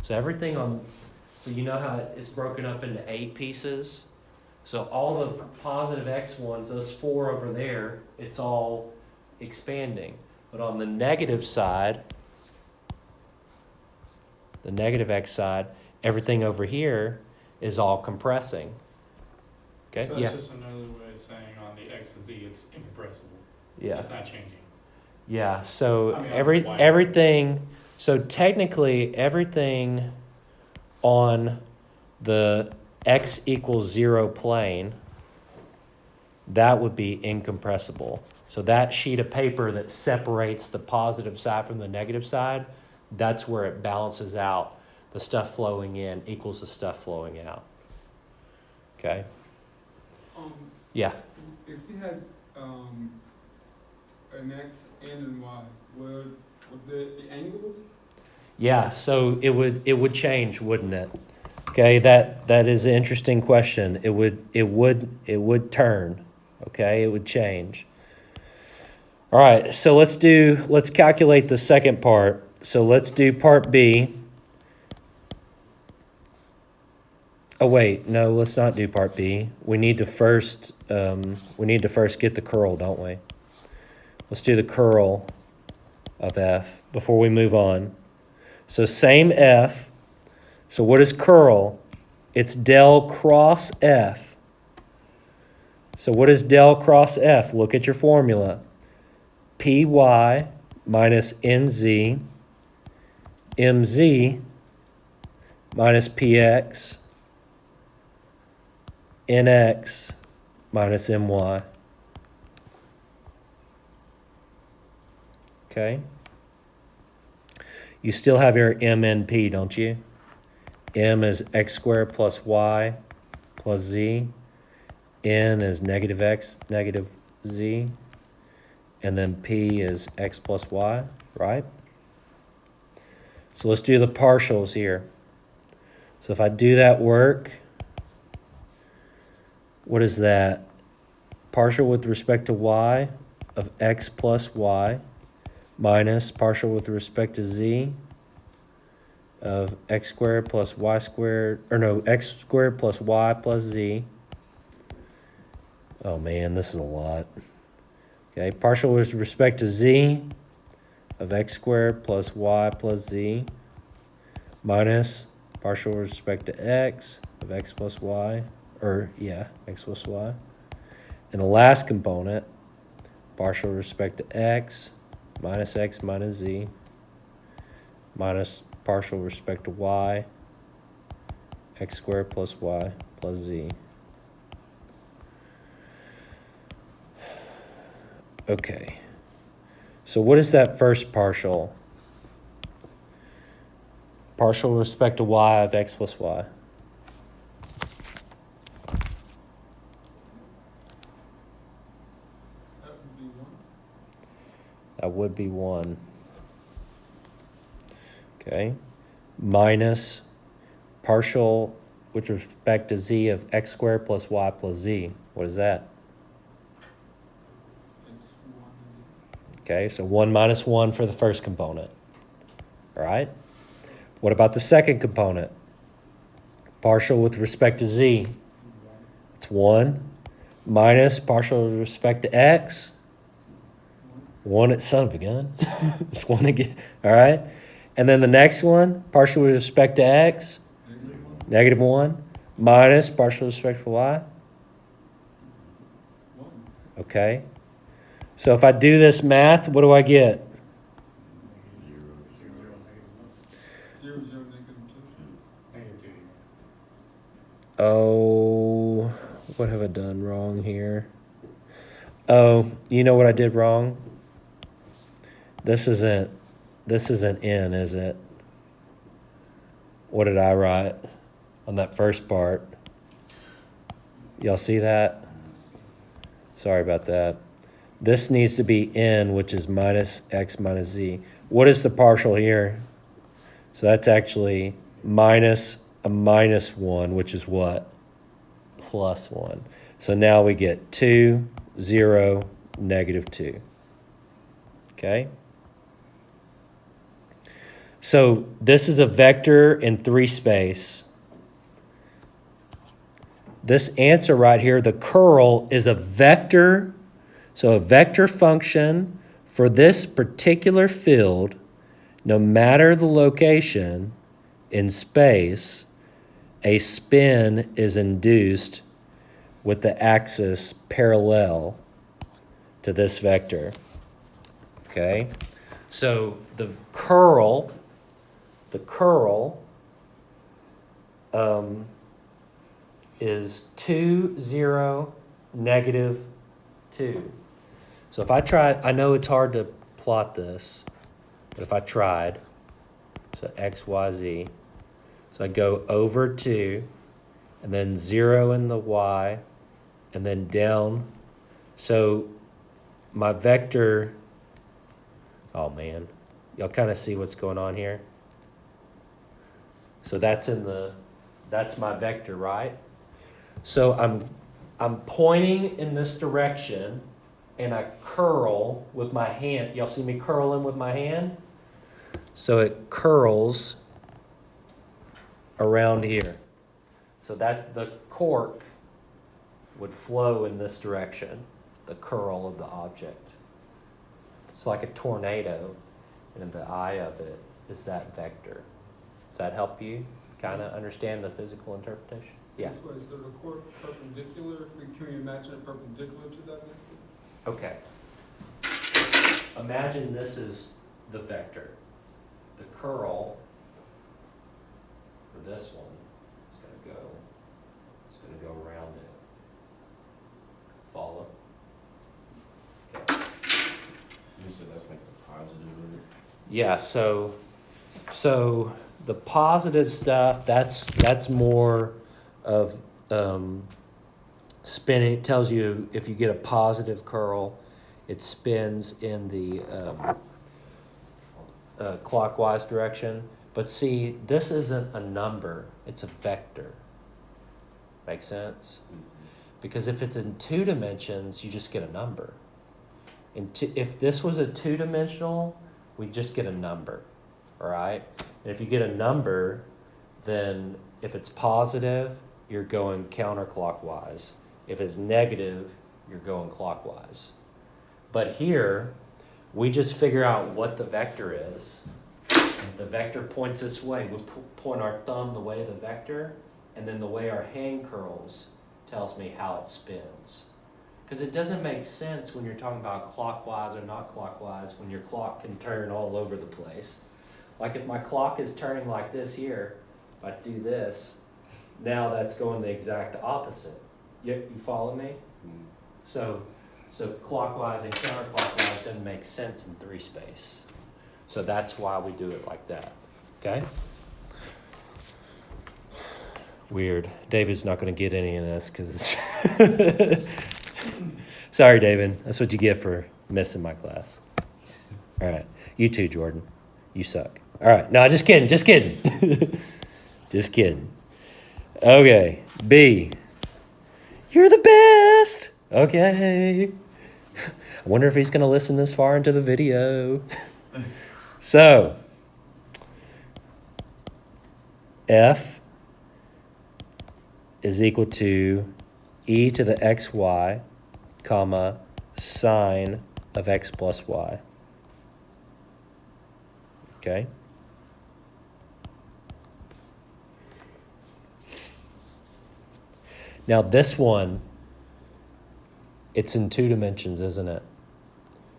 So everything so you know how it's broken up into 8 pieces? So all the positive x ones, those 4 over there, it's all expanding. But on the negative side, the negative x side, everything over here is all compressing. Okay? So Yeah. that's just another way of saying on the x and z, it's incompressible. Yeah. It's not changing. Yeah. So I mean, why? everything. So technically, everything on the x equals 0 plane, that would be incompressible. So that sheet of paper that separates the positive side from the negative side, that's where it balances out. The stuff flowing in equals the stuff flowing out. Okay? Yeah. If you had an x and an y, would the angles? Yeah, so it would change, wouldn't it? Okay, that is an interesting question. It would turn. Okay, it would change. All right, so let's calculate the second part. So let's do part B. Oh wait, no, let's not do part B. We need to first get the curl, don't we? Let's do the curl of F before we move on. So same F. So what is curl? It's del cross F. So what is del cross F? Look at your formula. Py minus nz, mz minus px, nx minus my. Okay? You still have your mnp, don't you? M is x squared plus y plus z. N is negative x, negative z. And then p is x plus y, right? So let's do the partials here. So if I do that work, what is that? Partial with respect to y of x plus y minus partial with respect to z of x squared plus y squared, or no, x squared plus y plus z. Oh man, this is a lot. Okay, partial with respect to z of x squared plus y plus z minus partial with respect to x of x plus y, or yeah, x plus y. And the last component, partial with respect to x minus z minus partial with respect to y, x squared plus y plus z. Okay, so what is that first partial? Partial with respect to y of x plus y. That would be 1. That would be 1. Okay, minus partial with respect to z of x squared plus y plus z. What is that? It's 1. Okay, so 1 minus 1 for the first component. All right? What about the second component? Partial with respect to z. It's 1 minus partial with respect to x. 1 at son of a gun. It's 1 again. All right? And then the next one, partial with respect to x. Negative 1 minus partial with respect to y. 1. Okay. So if I do this math, what do I get? 0, 0, negative 2. Negative 2. Oh, what have I done wrong here? Oh, you know what I did wrong? This isn't n, is it? What did I write on that first part? Y'all see that? Sorry about that. This needs to be n, which is minus x minus z. What is the partial here? So that's actually minus a minus 1, which is what? Plus 1. So now we get 2, 0, negative 2. Okay? So this is a vector in 3 space. This answer right here, the curl, is a vector. So a vector function for this particular field, no matter the location in space, a spin is induced with the axis parallel to this vector. Okay? So the curl is 2, 0, negative 2. So if I tried, I know it's hard to plot this, but if I tried, so x, y, z, so I go over 2, and then 0 in the y, and then down. So my vector, oh man, y'all kind of see what's going on here? So that's my vector, right? So I'm pointing in this direction, and I curl with my hand. Y'all see me curling with my hand? So it curls around here. So that the cork would flow in this direction, the curl of the object. It's like a tornado, and the eye of it is that vector. Does that help you kind of understand the physical interpretation? Yeah. This way, so the chord perpendicular, can we imagine it perpendicular to that vector? Okay. Imagine this is the vector. The curl for this one is gonna go around it. Follow? Okay. You said that's like the positive of it? Yeah, so the positive stuff, that's more of spinning. It tells you if you get a positive curl, it spins in the clockwise direction. But see, this isn't a number, it's a vector. Make sense? Because if it's in 2 dimensions, you just get a number. If this was a 2-dimensional, we just get a number, all right? And if you get a number, then if it's positive, you're going counterclockwise. If it's negative, you're going clockwise. But here, we just figure out what the vector is. The vector points this way. We point our thumb the way of the vector, and then the way our hand curls tells me how it spins. Because it doesn't make sense when you're talking about clockwise or not clockwise when your clock can turn all over the place. Like if my clock is turning like this here, if I do this, now that's going the exact opposite. You follow me? So clockwise and counterclockwise doesn't make sense in 3 space. So that's why we do it like that. Okay? Weird. David's not going to get any of this because it's... Sorry, David. That's what you get for missing my class. All right. You too, Jordan. You suck. All right. No, just kidding. Just kidding. Just kidding. Okay. B. You're the best. Okay. I wonder if he's going to listen this far into the video. So, F is equal to e to the xy, comma, sine of x plus y. Okay? Now this one, it's in 2 dimensions, isn't it?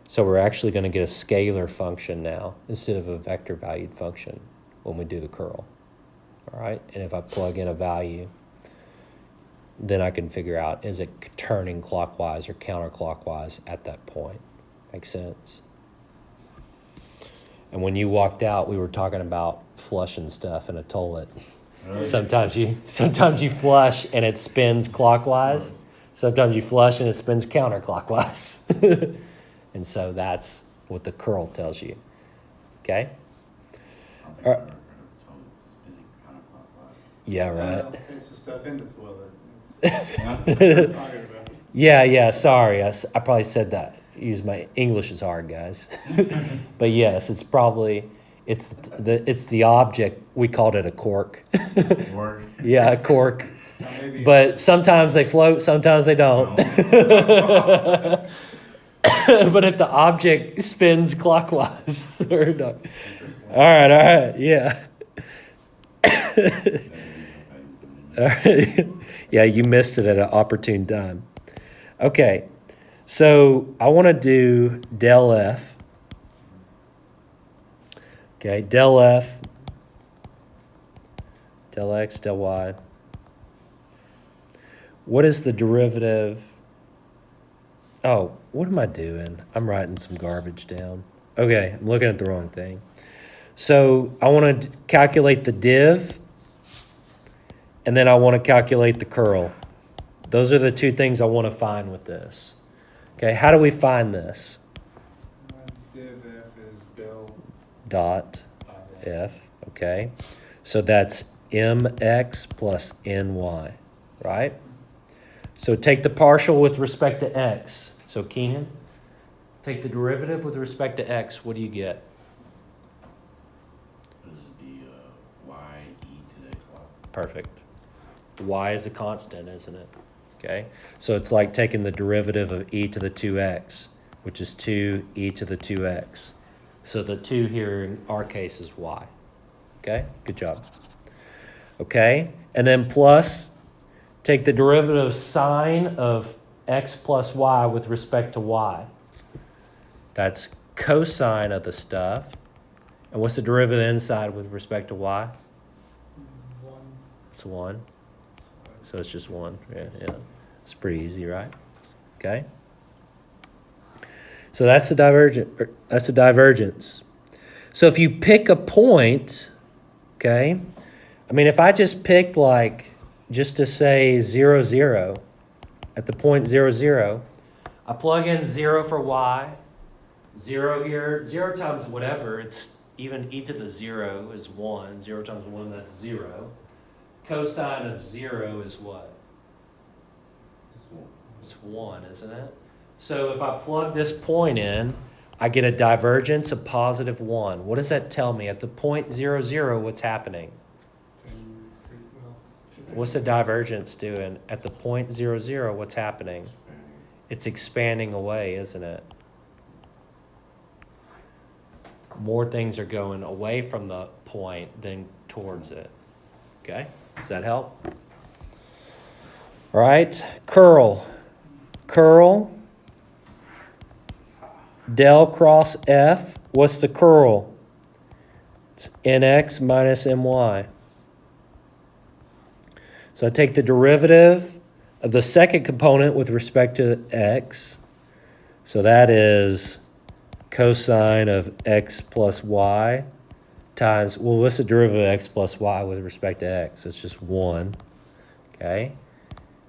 So we're actually going to get a scalar function now instead of a vector valued function when we do the curl. All right? And if I plug in a value, then I can figure out, is it turning clockwise or counterclockwise at that point? Makes sense? And when you walked out, we were talking about flushing stuff in a toilet. Sometimes you flush and it spins clockwise. Sometimes you flush and it spins counterclockwise. And so that's what the curl tells you. Okay? I don't think I've ever heard of a toilet spinning counterclockwise. Yeah, right. Well, it's the stuff in the toilet. Yeah. That's what I'm talking about. Yeah, sorry. I probably said that. My English is hard, guys. But yes, it's the object. We called it a cork. Work. Yeah, a cork. Now, maybe But sometimes they float, sometimes they don't. But if the object spins clockwise or not. All right, yeah. All right. Yeah, you missed it at an opportune time. Okay, so I want to do del F. Okay, del F, del X, del Y. What is the derivative? Oh, what am I doing? I'm writing some garbage down. Okay, I'm looking at the wrong thing. So I want to calculate the div, and then I want to calculate the curl. Those are the 2 things I want to find with this. Okay, how do we find this? div f is del Dot f. F, okay. So that's mx plus ny, right? So take the partial with respect to x. So Keenan, take the derivative with respect to x. What do you get? This is the y e to the xy. Perfect. Y is a constant, isn't it? Okay. So it's like taking the derivative of e to the 2x, which is 2e to the 2x. So the 2 here in our case is y. Okay? Good job. Okay? And then plus, take the derivative sine of x plus y with respect to y. That's cosine of the stuff. And what's the derivative inside with respect to y? One. It's 1. So it's just 1. Yeah. It's pretty easy, right? Okay. So that's the divergence. So if you pick a point, okay, I mean, if I just picked just to say 0, 0, at the point 0, 0, I plug in 0 for y, 0 here, 0 times whatever, it's even e to the 0 is 1, 0 times 1, that's 0. Cosine of 0 is what? It's 1, isn't it? So if I plug this point in, I get a divergence of positive 1. What does that tell me? At the point 0, 0, what's happening? What's the divergence doing? At the point 0, 0, what's happening? It's expanding away, isn't it? More things are going away from the point than towards it. Okay? Does that help? All right. Curl. Del cross F. What's the curl? It's nx minus my. So I take the derivative of the second component with respect to x. So that is cosine of x plus y times, well, what's the derivative of x plus y with respect to x? It's just 1, okay?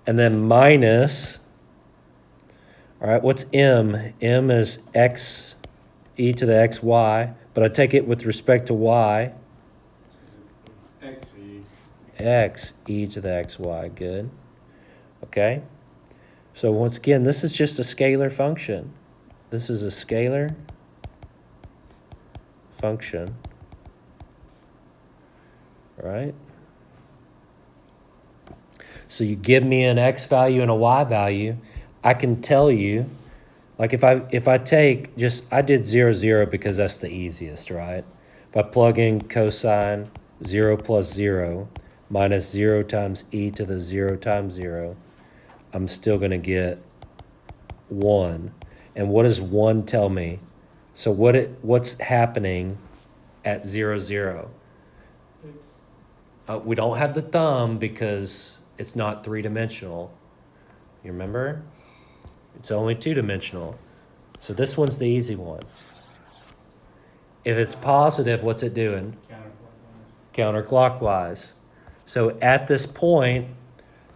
And then minus, all right, what's m? M is x e to the xy, but I take it with respect to y, x e to the xy, good. Okay? So once again, this is just a scalar function. This is a scalar function, right? So you give me an x value and a y value, I can tell you, like if I take just, I did 0, 0 because that's the easiest, right? If I plug in cosine 0 plus 0 minus 0 times e to the 0 times 0, I'm still going to get 1. And what does 1 tell me? So what's happening at 0, 0? We don't have the thumb because it's not 3-dimensional. You remember? It's only 2-dimensional. So this one's the easy one. If it's positive, what's it doing? Counterclockwise. So at this point,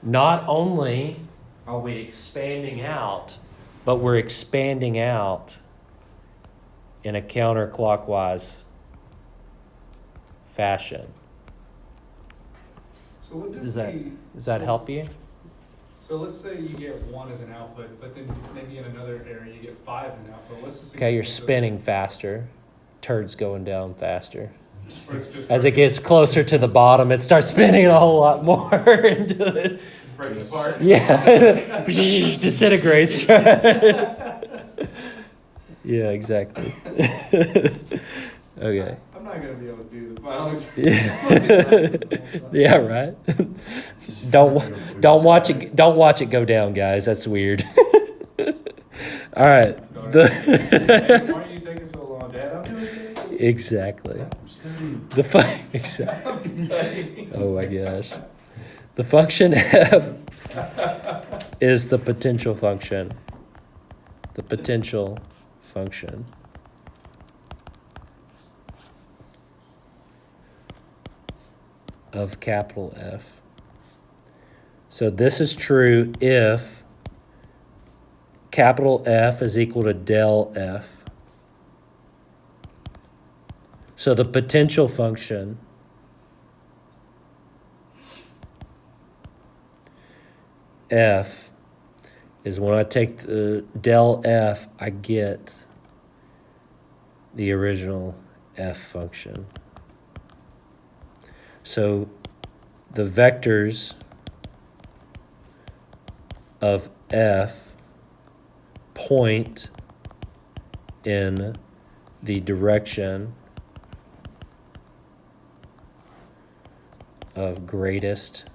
not only are we expanding out, but we're expanding out in a counterclockwise fashion. So what Does that help you? So let's say you get 1 as an output, but then maybe in another area you get 5 as an output. Let's just Okay, you're spinning faster. Turd's going down faster. Or it's just As it gets closer to the bottom, it starts spinning a whole lot more into it. it's breaking apart. Yeah. Disintegrates. Yeah, exactly. Okay. I'm not gonna be able to do the final Yeah, right. Don't watch it go down, guys. That's weird. All right. Why are you taking so long, Dad? I'm doing it. Exactly. I'm studying. Exactly. I'm studying. Oh my gosh. The function f is the potential function. The potential function. Of capital F. So this is true if capital F is equal to del F. So the potential function F is when I take the del F, I get the original F function. So the vectors of F point in the direction of greatest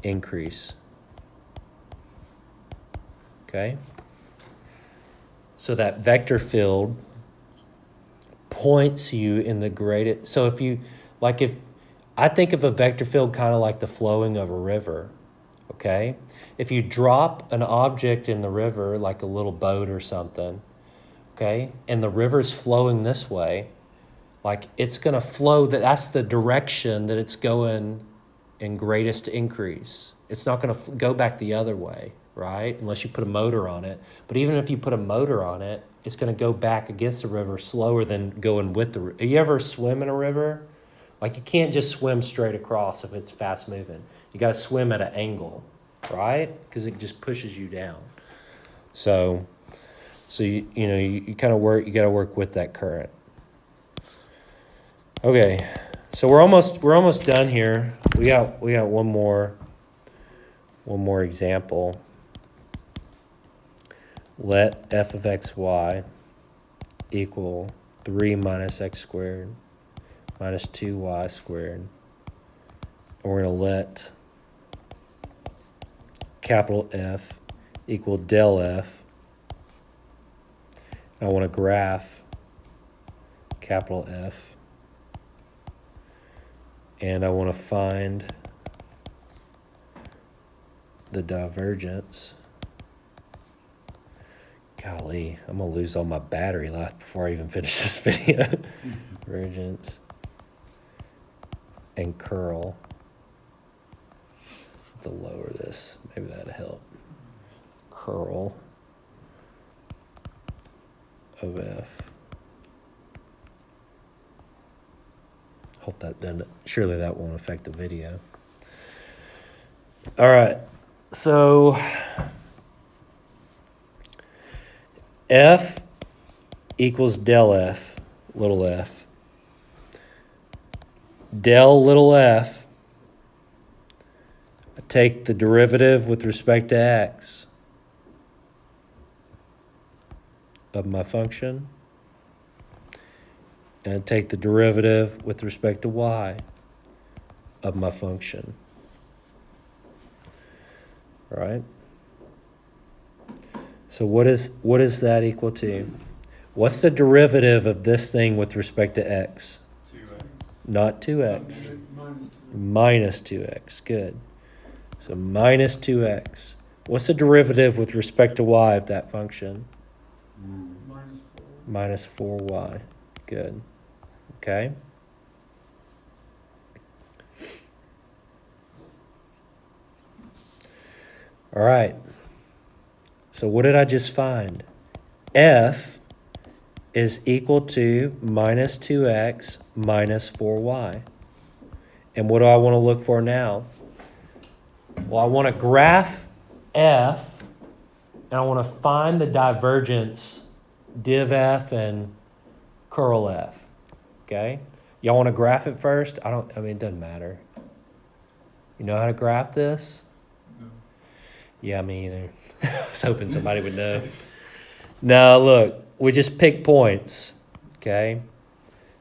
increase. Okay? So that vector field points you in the greatest. So if I think of a vector field kind of like the flowing of a river, okay? If you drop an object in the river, like a little boat or something, okay, and the river's flowing this way, like it's going to flow, that's the direction that it's going in greatest increase. It's not going to go back the other way, right? Unless you put a motor on it. But even if you put a motor on it, it's going to go back against the river slower than going with the river. You ever swim in a river? Like you can't just swim straight across if it's fast moving. You got to swim at an angle, right? Because it just pushes you down. So you kind of work. You got to work with that current. Okay, so we're almost done here. We got one more example. Let f of xy equal 3 minus x squared minus 2y squared. And we're going to let capital F equal del f. I want to graph capital F. And I want to find the divergence. Golly, I'm going to lose all my battery life before I even finish this video. Divergence and curl. To lower this, maybe that'd help. Curl of F. Hope that doesn't, surely that won't affect the video. All right, so F equals del F, little f. Del little f, I take the derivative with respect to x of my function, and I take the derivative with respect to y of my function. All right? So what is that equal to? What's the derivative of this thing with respect to x? 2x. Not 2x. Minus 2x. Good. So minus 2x. What's the derivative with respect to y of that function? Minus 4y. Good. Okay. All right. So what did I just find? F is equal to minus 2x minus 4y. And what do I want to look for now? Well, I want to graph F, and I want to find the divergence div F and curl F. Okay? Y'all want to graph it first? It doesn't matter. You know how to graph this? No. Yeah, me either. I was hoping somebody would know. No, look, we just pick points, okay?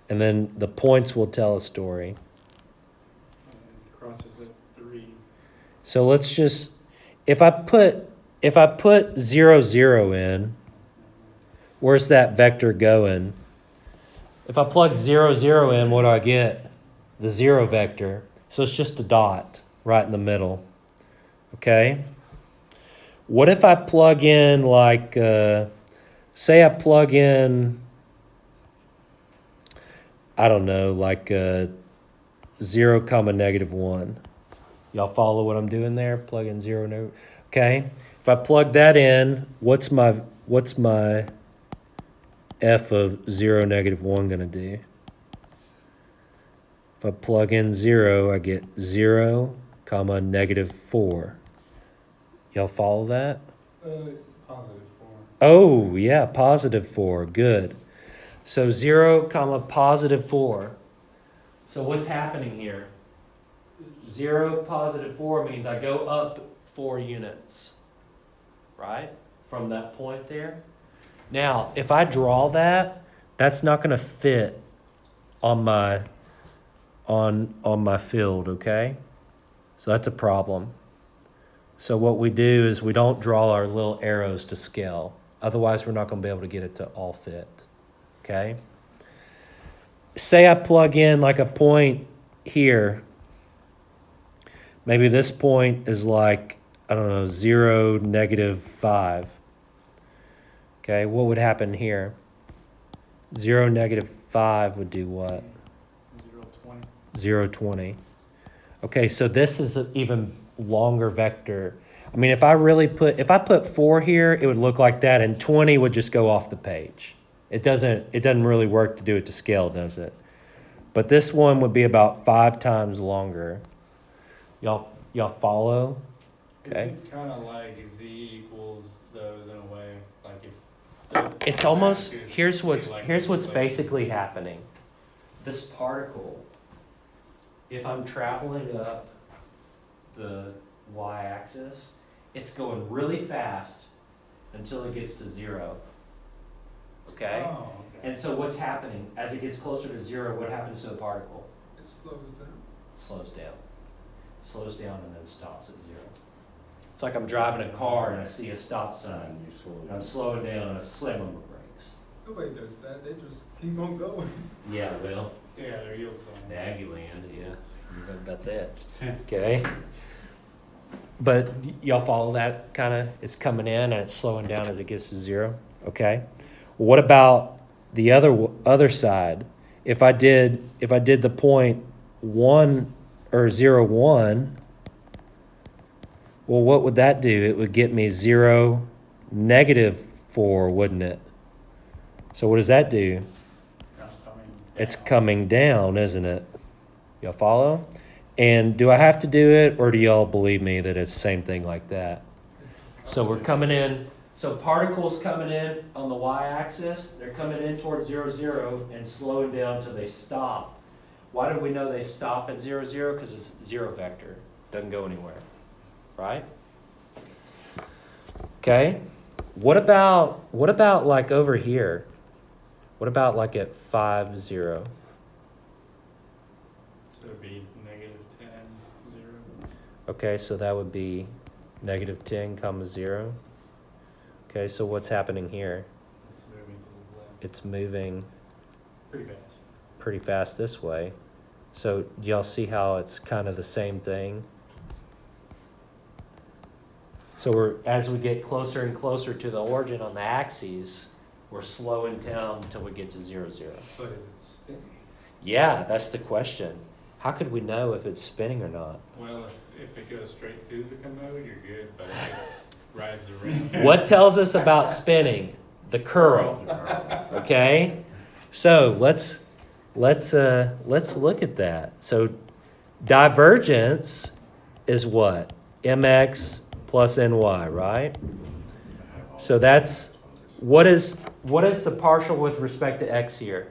And then the points will tell a story. Crosses at 3. So let's just, if I put 0, 0 in, where's that vector going? If I plug 0, 0 in, what do I get? The 0 vector. So it's just a dot right in the middle, okay? What if I plug in like, say I plug in, I don't know, like 0, negative 1. Y'all follow what I'm doing there? Plug in 0, no. Okay. If I plug that in, what's my f of 0, negative 1 going to do? If I plug in 0, I get 0, negative 4. Y'all follow that? Positive 4. Oh, yeah, positive 4. Good. So 0, positive 4. So what's happening here? 0, positive 4 means I go up 4 units, right? From that point there. Now, if I draw that, that's not going to fit on my field, okay? So that's a problem. So what we do is we don't draw our little arrows to scale. Otherwise, we're not going to be able to get it to all fit. Okay? Say I plug in like a point here. Maybe this point is like, I don't know, 0, -5. Okay, what would happen here? 0, -5 would do what? 0.20. 0, 20. Okay, so this is an even longer vector. I mean, if I put 4 here, it would look like that, and 20 would just go off the page. It doesn't really work to do it to scale, does it? But this one would be about 5 times longer. Y'all follow? Okay. Is it kind of like Z equals those in a way? Like if It's almost, here's what's Like- basically happening. This particle, if I'm traveling up the y-axis, it's going really fast until it gets to 0. Okay? Oh, okay. And so what's happening, as it gets closer to 0, what happens to the particle? It slows down. Slows down. Slows down and then stops at 0. It's like I'm driving a car and I see a stop sign. And you slow And it I'm down. slowing down and I slam on the brakes. Nobody does that. They just keep on going. Yeah, well, Yeah, they're yield signs. Daggyland, yeah. You bet about that. Okay. But y'all follow that kind of, it's coming in and it's slowing down as it gets to 0. Okay. What about the other side? If I did the point 1 or 0, 1, well, what would that do? It would get me 0, -4, wouldn't it? So what does that do? Now coming It's down. coming down, isn't it? Y'all follow? And do I have to do it, or do y'all believe me that it's the same thing like that? So we're coming in, so particles coming in on the y-axis, they're coming in towards 0, 0 and slowing down till they stop. Why do we know they stop at 0, 0? Because it's 0 vector, doesn't go anywhere, right? Okay. What about like over here? What about like at 5, 0? So it'd be -10, 0. Okay, so that would be -10, 0. Okay, so what's happening here? It's moving to the left. It's moving Pretty fast. pretty fast this way. So do y'all see how it's kind of the same thing? So as we get closer and closer to the origin on the axes, we're slowing down until we get to 0, 0. But is it spinning? Yeah, that's the question. How could we know if it's spinning or not? Well, if it goes straight to the commode, you're good, but if it rides around. What tells us about spinning? The curl. Okay, so let's look at that. So divergence is what? Mx plus ny, right? So that's what is the partial with respect to x here?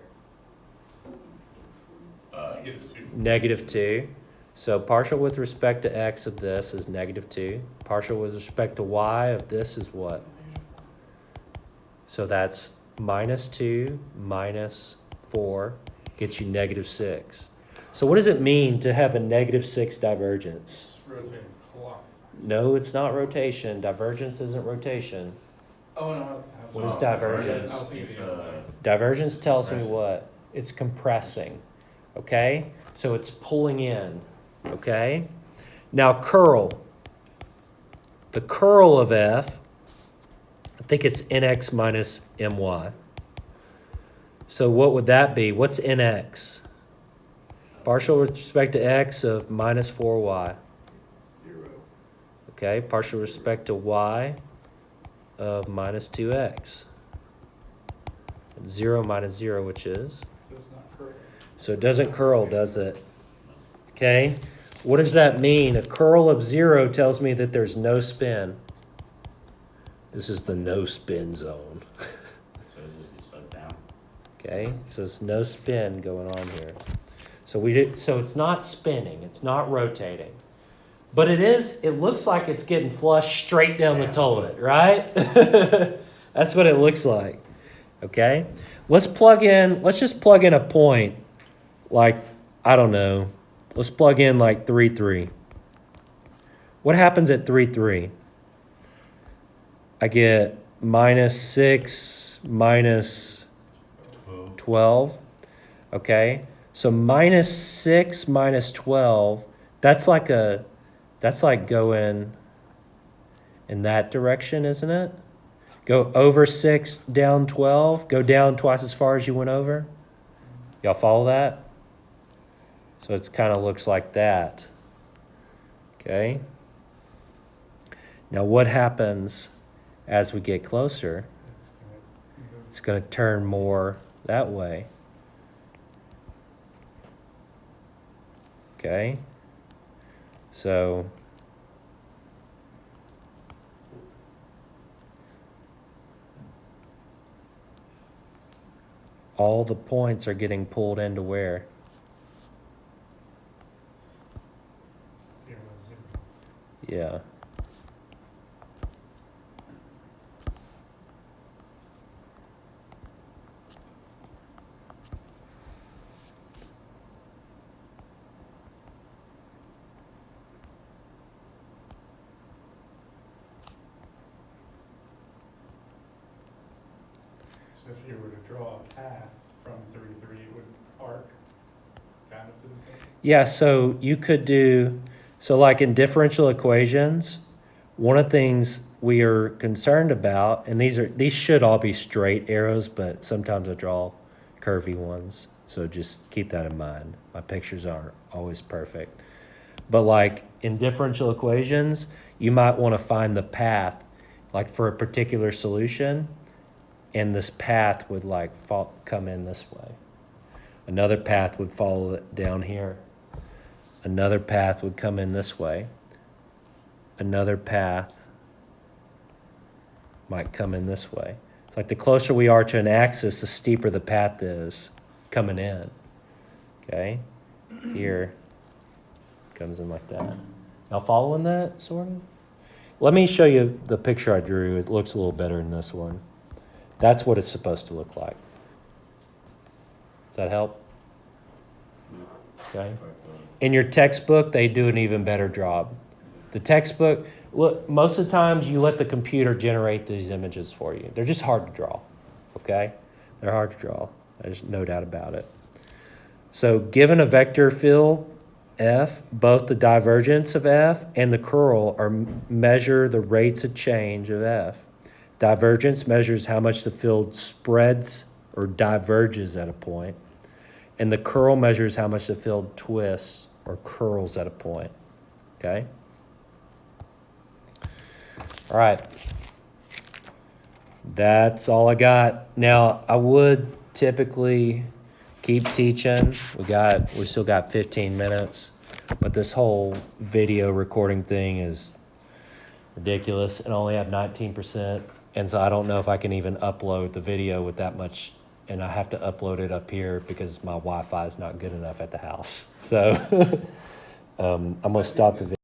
-2. So partial with respect to x of this is -2. Partial with respect to y of this is what? So that's -2 minus 4 gets you -6. So what does it mean to have a -6 divergence? It's rotating clock. No, it's not rotation. Divergence isn't rotation. Oh, no. What is Oh, divergence? I was thinking It's, the other way. Divergence tells me Compressing. what? It's compressing. Okay? So it's pulling in. Okay? Now curl. The curl of f, I think it's nx minus my. So what would that be? What's nx? Partial with respect to x of minus 4y. 0. Okay? Partial with respect to y of minus 2x. 0 minus 0, which is? So it's not curling. So it doesn't curl, does it? Okay? What does that mean? A curl of 0 tells me that there's no spin. This is the no spin zone. So it just gets slowed down. Okay? So there's no spin going on here. So it's not spinning, it's not rotating. But it looks like it's getting flushed straight down the toilet, right? That's what it looks like. Okay? Let's just plug in a point, like, I don't know, let's plug in like 3, 3. What happens at 3, 3? I get -6 minus 12. Okay, so -6 minus 12. That's like going in that direction, isn't it? Go over 6, down 12. Go down twice as far as you went over. Y'all follow that? So it's kind of looks like that. Okay. Now what happens as we get closer? It's going to turn more that way. Okay. So all the points are getting pulled into where? 0, 0. Yeah. So if you were to draw a path from 3, 3, it would arc kind of to the center. Yeah, so you could do, so like in differential equations, one of the things we are concerned about, and these should all be straight arrows, but sometimes I draw curvy ones. So just keep that in mind. My pictures aren't always perfect. But like in differential equations, you might want to find the path, like for a particular solution, and this path would like come in this way. Another path would follow it down here. Another path would come in this way. Another path might come in this way. It's like the closer we are to an axis, the steeper the path is coming in. Okay? Here comes in like that. Now following that, sort of? Let me show you the picture I drew. It looks a little better in this one. That's what it's supposed to look like. Does that help? Okay. In your textbook, they do an even better job. The textbook, look, most of the times you let the computer generate these images for you. They're just hard to draw, okay? They're hard to draw. There's no doubt about it. So given a vector field, F, both the divergence of F and the curl measure the rates of change of F. Divergence measures how much the field spreads or diverges at a point, and the curl measures how much the field twists or curls at a point, okay? All right. That's all I got. Now, I would typically keep teaching. We still got 15 minutes, but this whole video recording thing is ridiculous and only have 19%. And so I don't know if I can even upload the video with that much, and I have to upload it up here because my Wi-Fi is not good enough at the house. So I'm gonna stop the video.